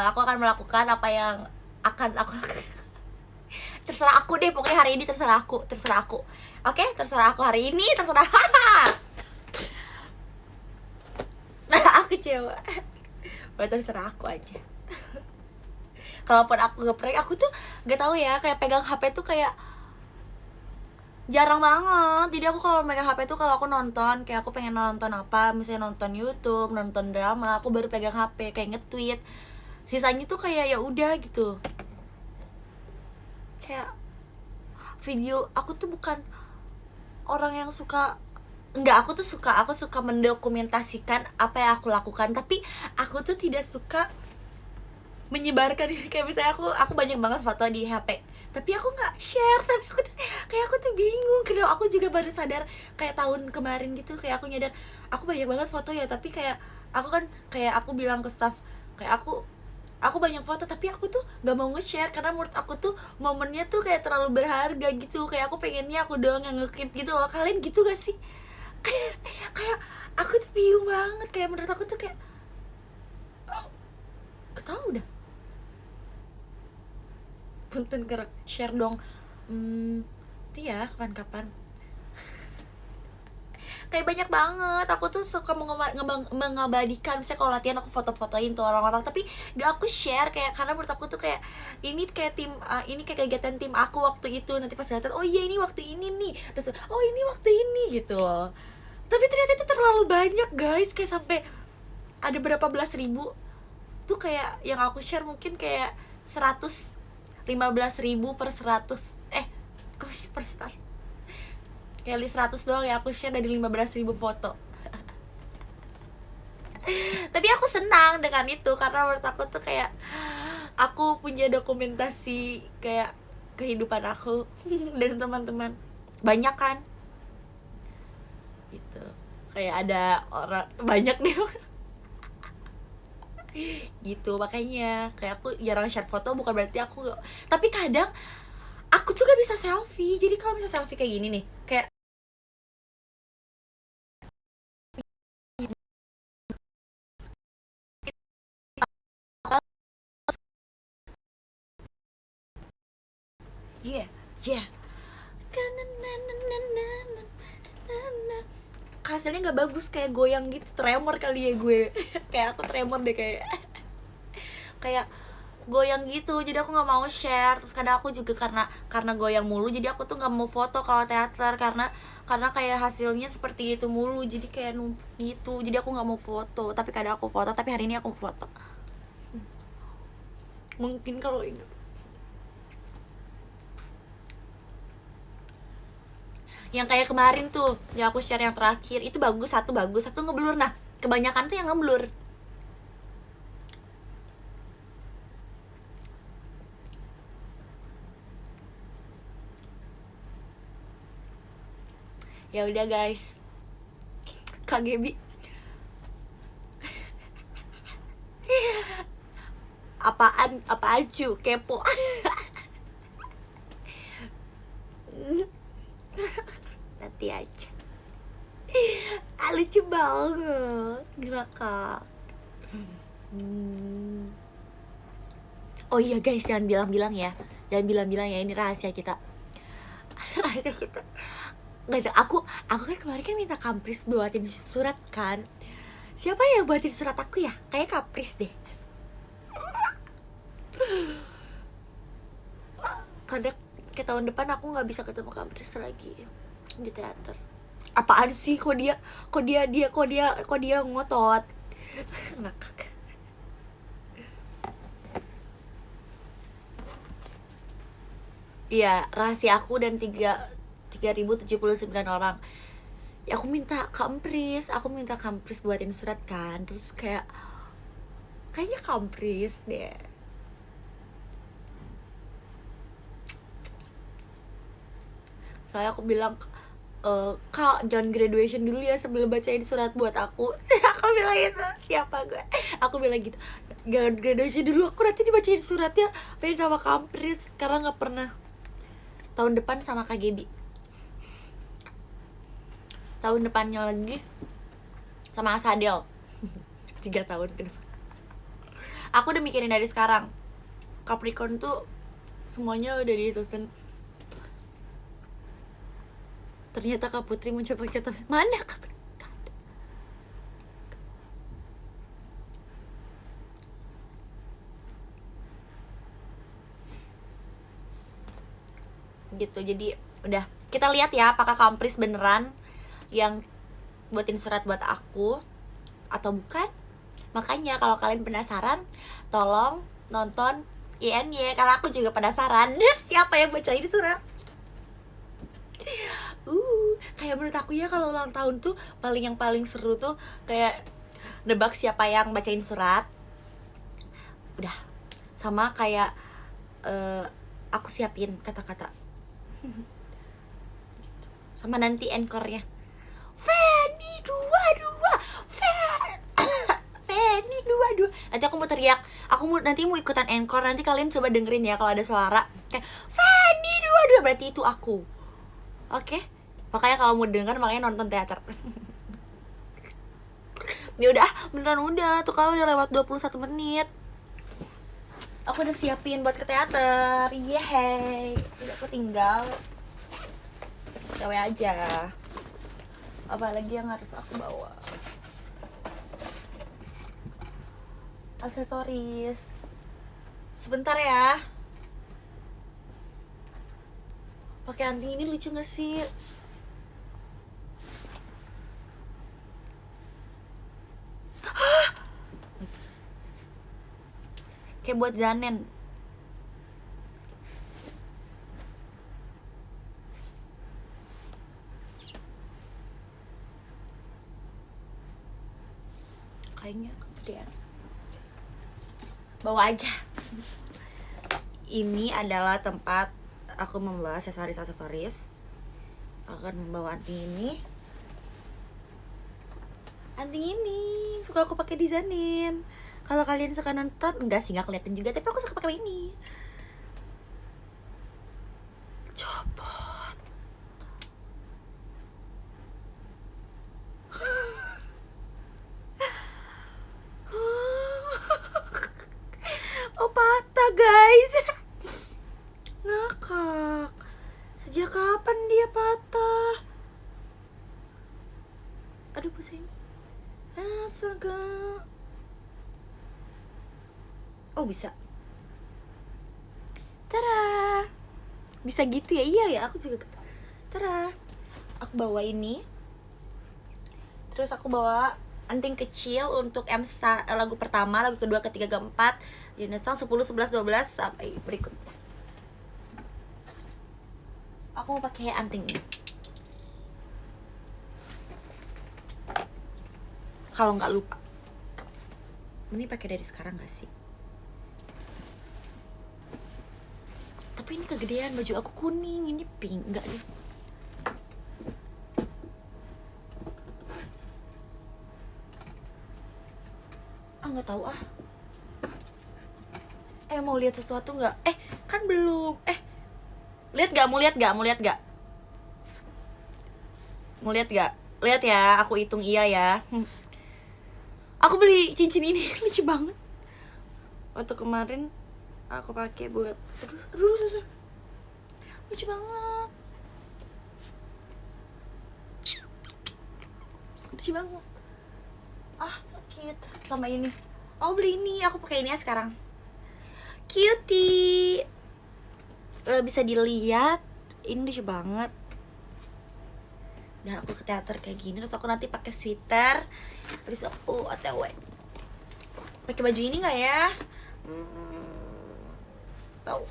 Aku akan melakukan apa yang akan aku lakukan. Terserah aku deh, pokoknya hari ini terserah aku. Oke, terserah aku hari ini, terserah. Aku kecewa. Terserah aku aja. Kalaupun aku ngeprank, aku tuh gak tahu ya, kayak pegang HP tuh kayak jarang banget. Jadi aku kalau megang HP tuh kalau aku nonton, kayak aku pengen nonton apa, misalnya nonton YouTube, nonton drama, aku baru pegang HP kayak nge-tweet. Sisanya tuh kayak ya udah gitu. Kayak video, aku tuh bukan orang yang suka, enggak, aku suka mendokumentasikan apa yang aku lakukan, tapi aku tuh tidak suka menyebarkan. Kayak misalnya aku banyak banget foto di HP, tapi aku nggak share. Tapi aku tuh bingung kenapa. Aku juga baru sadar kayak tahun kemarin gitu, kayak aku nyadar aku banyak banget foto ya, tapi kayak aku kan kayak aku bilang ke staff kayak aku banyak foto tapi aku tuh gak mau nge-share karena menurut aku tuh momennya tuh kayak terlalu berharga gitu. Kayak aku pengennya aku doang yang nge-keep gitu loh. Kalian gitu gak sih? Kayak aku tuh bingung banget. Kayak menurut aku tuh kayak ketau udah punten gerak share dong. Itu ya kapan-kapan. Kayak banyak banget. Aku tuh suka mengabadikan, misalnya kalau latihan aku foto-fotoin tuh orang-orang, tapi gak aku share kayak karena menurut aku tuh kayak ini kayak tim ini kayak kegiatan tim aku waktu itu. Nanti pas lihat, oh iya ini waktu ini nih, terus oh ini waktu ini gitu loh. Tapi ternyata itu terlalu banyak guys, kayak sampai ada berapa belas ribu tuh. Kayak yang aku share mungkin kayak 115.000 per 100 kok sih per 100, kayak 100 doang ya aku share dari 15.000 foto. Tapi aku senang dengan itu karena menurut aku tuh kayak aku punya dokumentasi kayak kehidupan aku dan teman-teman banyak kan gitu. Kayak ada orang banyak nih gitu. Makanya kayak aku jarang share foto, bukan berarti aku gak, tapi kadang aku juga bisa selfie. Jadi kalau bisa selfie kayak gini nih, kayak yeah hasilnya nggak bagus, kayak goyang gitu, tremor kali ya gue. Kayak aku tremor deh, kayak goyang gitu. Jadi aku nggak mau share. Terus kadang aku juga karena goyang mulu, jadi aku tuh nggak mau foto kalau teater karena kayak hasilnya seperti itu mulu, jadi kayak numpuk gitu. Jadi aku nggak mau foto. Tapi kadang aku foto, tapi hari ini aku mau foto. Mungkin kalau ingat yang kayak kemarin tuh yang aku share yang terakhir itu bagus, satu ngeblur. Nah kebanyakan tuh yang ngeblur. Ya udah guys, Kak Gebi apaan cu kepo. Nanti aja. Lucu banget gerak kak. Oh iya guys, jangan bilang-bilang ya ini rahasia kita. Rahasia kita. Nggak ada, aku kan kemarin kan minta Kampris buatin surat kan. Siapa yang buatin surat aku ya? Kayak Kampris deh. Karena ke tahun depan aku nggak bisa ketemu Kampris lagi di teater. Apaan sih, kok dia ngotot. Ngakak. Iya, rahasia aku dan 3079 orang. Ya aku minta kampris buatin surat kan. Terus kayaknya kampris deh. Soalnya aku bilang, Kak, jangan graduation dulu ya sebelum bacain surat buat aku. Aku bilang itu, siapa gue? Aku bilang gitu, jangan graduation dulu, aku nanti dibacain suratnya pengen sama kampris. Karena gak pernah. Tahun depan sama KGB. Tahun depannya lagi sama Asadel. 3 tahun ke depan. Aku udah mikirin dari sekarang. Capricorn tuh semuanya udah disusun. Ternyata Kak Putri mencoba kata, mana Kak? Gitu, jadi udah, kita lihat ya apakah kampris beneran yang buatin surat buat aku atau bukan. Makanya kalau kalian penasaran, tolong nonton INY karena aku juga penasaran siapa yang bacain surat. Kayak menurut aku ya, kalau ulang tahun tuh yang paling seru tuh kayak nebak siapa yang bacain surat. Udah, sama kayak aku siapin kata-kata. Sama nanti encore-nya, Fanny 22, Fanny 22. Nanti aku mau teriak, nanti mau ikutan encore. Nanti kalian coba dengerin ya kalau ada suara kayak Fanny 22, berarti itu aku. Oke? Makanya kalau mau denger, makanya nonton teater. Ya udah, beneran udah. Tuh kalau udah lewat 21 menit. Aku udah siapin buat ke teater. Yeay. Udah aku tinggal gawe aja. Apalagi yang harus aku bawa? Aksesoris. Sebentar ya. Pakai anting ini lucu gak sih? Kayak buat Zanen. Kayaknya kegedean. Bawa aja. Ini adalah tempat aku membawa aksesoris. Akan membawa anting ini. Anting ini suka aku pakai di Zanen. Kalau kalian suka nonton, enggak sih, nggak kelihatan juga, tapi aku suka pakai ini. Copot. Oh, patah guys. Ngakak. Sejak kapan dia patah? Aduh, pusing. Astaga. Oh, bisa. Tada. Bisa gitu ya? Iya ya, aku juga. Tada. Aku bawa ini. Terus aku bawa anting kecil untuk lagu pertama, lagu kedua, ketiga, keempat, Yunesong 10, 11, 12 sampai berikutnya. Aku mau pakai anting ini. Kalau nggak lupa. Ini pakai dari sekarang nggak sih? Tapi ini kegedean, baju aku kuning, ini pink, enggak deh. Nggak tahu ah. Mau lihat sesuatu nggak? Kan belum. Lihat nggak? Mau lihat nggak? Mau lihat nggak? Lihat ya, aku hitung iya ya. Aku beli cincin ini lucu banget. Waktu kemarin aku pakai buat aduh. Lucu banget. Sakit. Sama ini. Aku beli ini, aku pakai ini ya sekarang. Cutie. Bisa dilihat. Ini lucu banget. Udah aku ke teater kayak gini, terus aku nanti pakai sweater. Terus aku OTW. Pakai baju ini nggak ya? Tahu.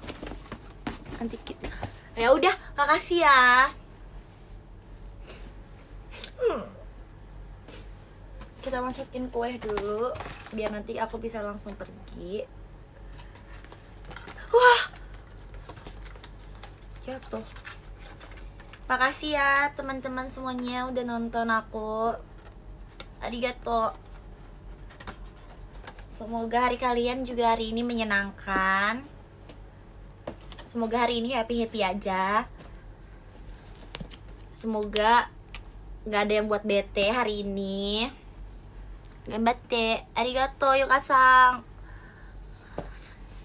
Nanti kita. Ya udah, makasih ya. Kita masukin kue dulu biar nanti aku bisa langsung pergi. Wah, jatuh. Makasih ya teman-teman semuanya udah nonton aku. Arigato. Semoga hari kalian juga hari ini menyenangkan. Semoga hari ini happy-happy aja. Semoga gak ada yang buat bete hari ini. Gambate. Arigato Yuka-san.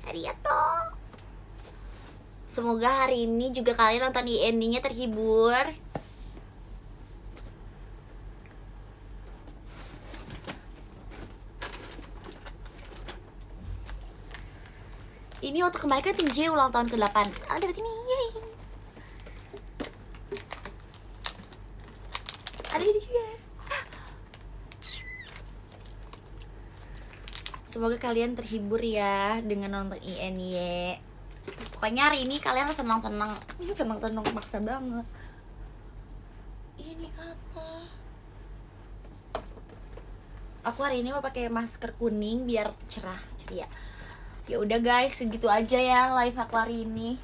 Arigato. Semoga hari ini juga kalian nonton endingnya terhibur. Ini waktu kemarin kan Tinjay ulang tahun ke-8. Ada di sini. Yeay. Ada di juga. Semoga kalian terhibur ya dengan nonton INY. Pokoknya hari ini kalian harus senang-senang. Ini senang-senang maksa banget. Ini apa? Aku hari ini mau pakai masker kuning biar cerah ceria. Ya udah guys, segitu aja ya live aku hari ini.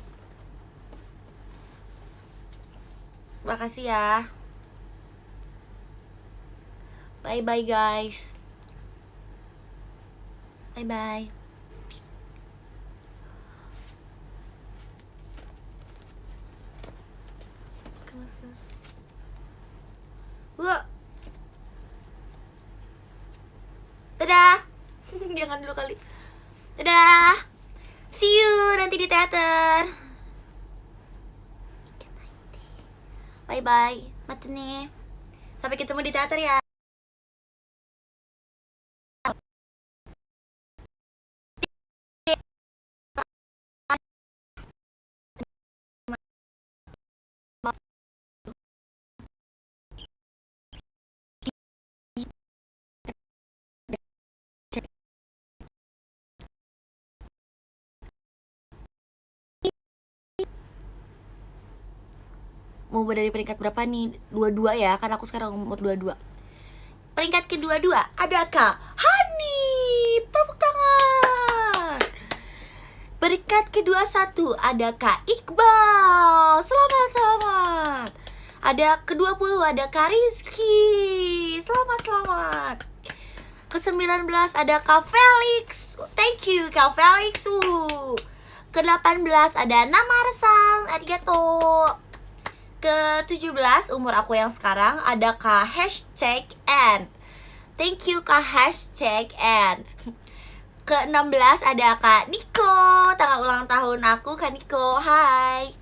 Makasih ya. Bye bye guys. Bye bye. Pakai masker. Wah. Dadah. Jangan dulu kali. Dadah. See you nanti di teater. Bye bye. Mata nih. Sampai ketemu di teater ya. Mau dari peringkat berapa nih? 22 ya, kan aku sekarang umur 22. Peringkat kedua-dua ada Kak Hanif. Tepuk tangan. Peringkat ke-21 ada Kak Iqbal. Selamat. Ada ke-20 ada Kak Rizky. Selamat. Ke-19 ada Kak Felix. Thank you Kak Felix. Ke-18 ada Namar-san. Arigato. Ke-17 umur aku yang sekarang ada Kak #N. Thank you Kak #N. Ke-16 ada Kak Niko. Tanggal ulang tahun aku Kak Niko. Hai.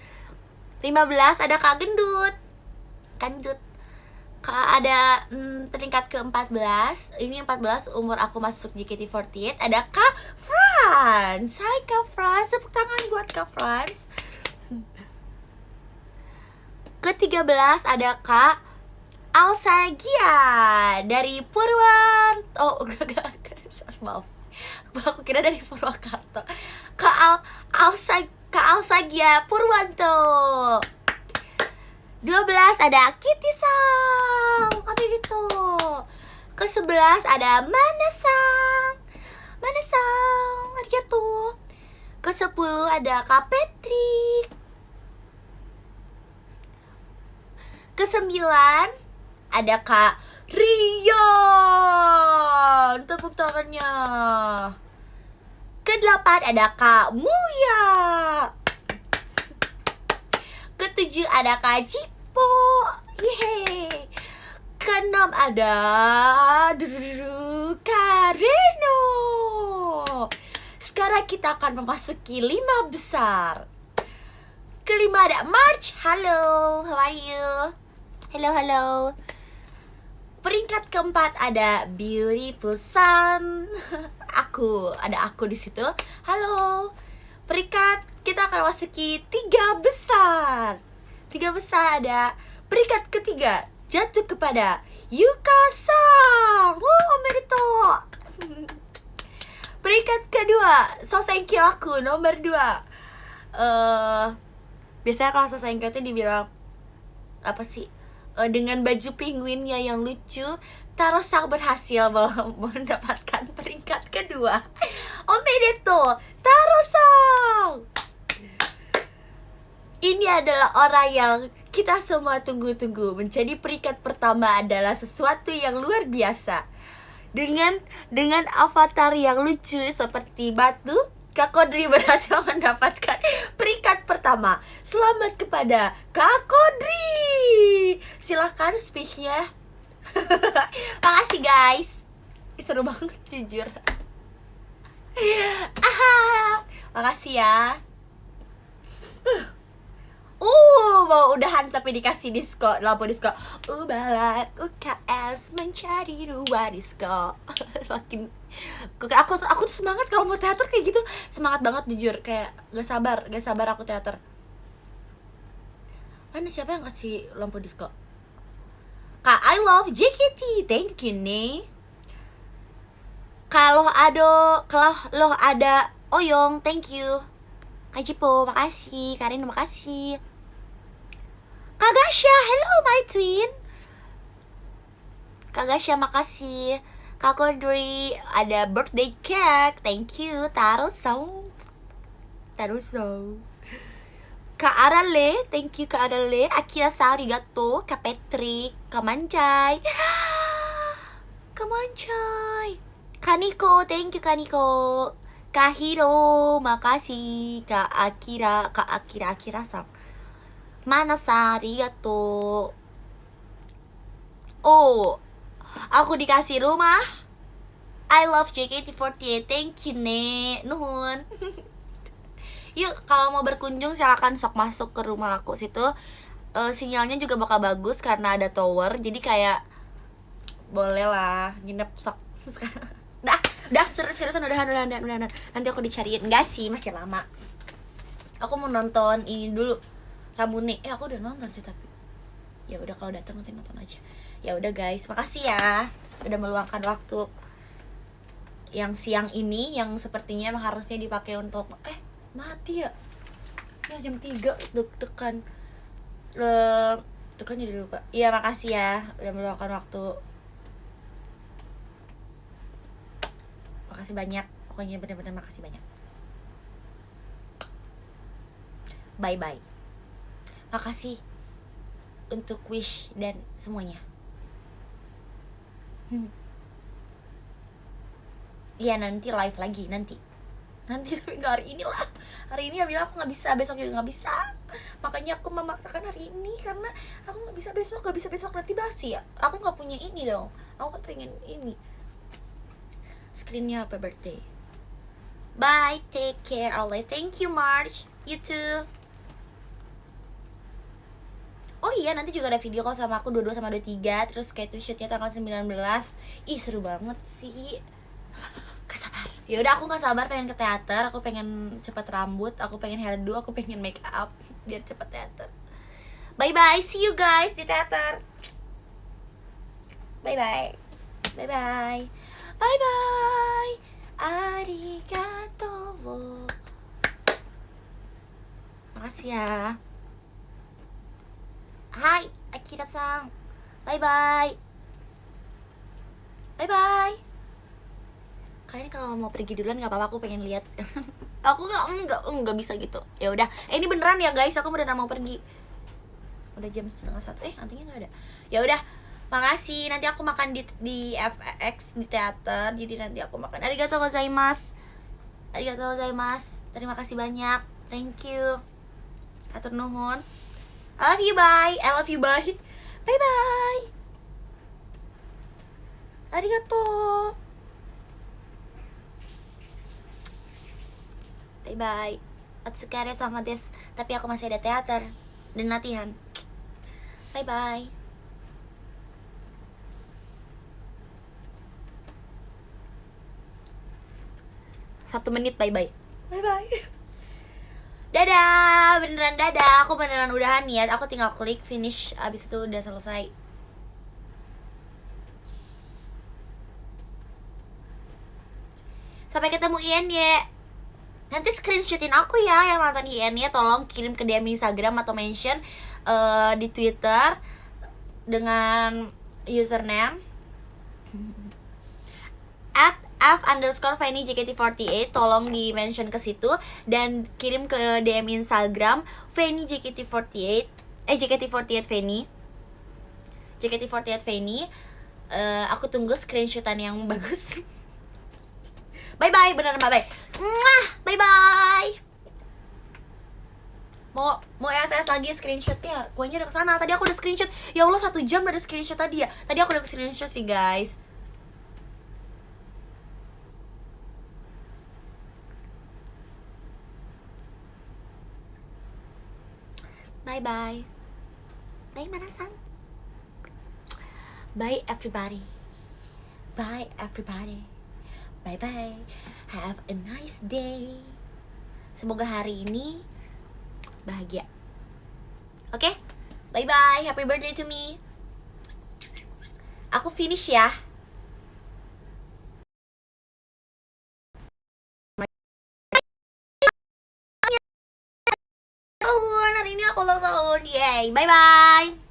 15 ada Kak Gendut. Ada peringkat ke-14. Ini 14 umur aku masuk JKT48. Ada Kak Franz. Hai Kak Franz. Tepuk tangan buat Kak Franz. Ke-13 ada Kak Alsagia dari Purwan. Oh, enggak. Maaf. Aku kira dari Purwakarta. Kak Alsagia Purwanto. 12 ada Kitty-san. Apa itu? Ke-11 ada Mana-san. Arigato. Ke-10 ada Kak Patrick. Ke-9 ada Kak Rian. Tepuk tangannya. Ke-8 ada Kak Muya. Ke-7 ada Kak Jipo. Yeay. Ke-6 ada Kak Reno. Sekarang kita akan memasuki 5 besar. Ke-5 ada March. Halo, how are you? Halo. Peringkat ke-4 ada Beautiful Sun. Ada aku di situ. Halo. Peringkat kita akan masuki 3 besar. 3 besar ada peringkat ketiga jatuh kepada Yuka-san. Omerito. Peringkat kedua Sosenkyo aku nomor 2. Biasanya kalau selesai engkau tuh dibilang apa sih, dengan baju penguinnya yang lucu, Taro sang berhasil mendapatkan peringkat kedua. Omedetou, Taro sang. Ini adalah orang yang kita semua tunggu-tunggu. Menjadi peringkat pertama adalah sesuatu yang luar biasa. Dengan avatar yang lucu seperti batu, Kak Kodri berhasil mendapatkan peringkat pertama. Selamat kepada Kak Kodri. Silahkan speech-nya. Makasih guys. Seru banget jujur. Makasih ya. Mau udahan tapi dikasih disco, lampu disco. Balak UKS mencari dua disco. Makin aku tuh semangat kalau mau teater kayak gitu. Semangat banget jujur, kayak gak sabar aku teater. Mana siapa yang kasih lampu disco? Kak, I love JKT. Thank you nih. Kalau ada Oyong, thank you. Kak Jipo, makasih. Karin, makasih. Kak Gasha, hello my twin. Kak Gasha, makasih. Kak Kodri, ada birthday cake. Thank you. Taruso. Kak Arale, thank you Kak Arale. Akira sa arigato. Kak Petri, Kak Manjay. Kak Manjay. Kaniko, thank you Kaniko. Kak Hiro, makasih. Kak Akira sang. Mana sa arigato. Oh, aku dikasih rumah. I love JKT48. Thank you nek. Nuhun. Yuk, kalau mau berkunjung silakan sok masuk ke rumah aku situ. Sinyalnya juga bakal bagus karena ada tower. Jadi kayak boleh lah nginep sok. Udah seriusan udahan. Nanti aku dicariin. Enggak sih, masih lama. Aku mau nonton ini dulu, Ramune. Aku udah nonton sih tapi. Ya udah kalau datang nanti nonton aja. Ya udah guys, makasih ya udah meluangkan waktu yang siang ini yang sepertinya emang harusnya dipakai untuk mati ya jam 3 deg-degan tekan jadi lupa. Iya makasih ya udah meluangkan waktu. Makasih banyak, pokoknya bener-bener makasih banyak. Bye. Makasih untuk wish dan semuanya. Iya nanti live lagi nanti tapi gak hari ini lah. Hari ini ya bilang aku gak bisa, besok juga gak bisa. Makanya aku memaksakan hari ini karena aku gak bisa besok nanti basi ya. Aku gak punya ini dong. Aku kan pengen ini screennya apa birthday. Bye, take care always. Thank you March. You too. Oh iya, nanti juga ada video call sama aku 22 sama 23. Terus kayak itu shootnya tanggal 19. Ih seru banget sih. Gak sabar. Ya udah aku gak sabar pengen ke teater. Aku pengen cepet rambut, aku pengen hairdo, aku pengen make up biar cepet teater. Bye bye, see you guys di teater. Bye bye. Arigatou. Makasih ya. Hai, Akira-san. Bye bye. Kalian kalau mau pergi duluan nggak apa-apa, aku pengen lihat. Aku nggak bisa gitu. Ya udah, ini beneran ya guys, aku beneran mau pergi. Udah jam 12:30. Antingnya nggak ada. Ya udah, makasih. Nanti aku makan di FX di teater. Jadi nanti aku makan. Arigatou gozaimasu. Terima kasih banyak. Thank you. Hatur nuhun. I love you, bye. Bye bye. Arigatou. Bye. Otsukare sama desu. Tapi aku masih ada teater dan latihan. Bye. 1 menit, bye. Dadah, beneran dadah. Aku beneran udahan ya. Aku tinggal klik finish, abis itu udah selesai. Sampai ketemu Ian ya. Nanti screenshotin aku ya yang nonton IN-nya, tolong kirim ke DM Instagram atau mention di Twitter dengan username @f_Fanny JKT48. Tolong di mention ke situ dan kirim ke DM Instagram Fanny JKT48 JKT48 Fanny JKT48 Fanny. Aku tunggu screenshotan yang bagus. Bye bye, beneran bye bye. Bye bye. Mau SS lagi screenshotnya? Kuenya udah kesana. Tadi aku udah screenshot. Ya Allah, 1 jam udah ada screenshot tadi ya. Tadi aku udah screenshot sih guys. Bye bye. Bye Mana-san. Bye everybody. Bye everybody. Bye bye. Have a nice day. Semoga hari ini bahagia. Oke? Bye bye. Happy birthday to me. Aku finish ya. Tahun hari ini aku ulang tahun. Yay. Bye bye.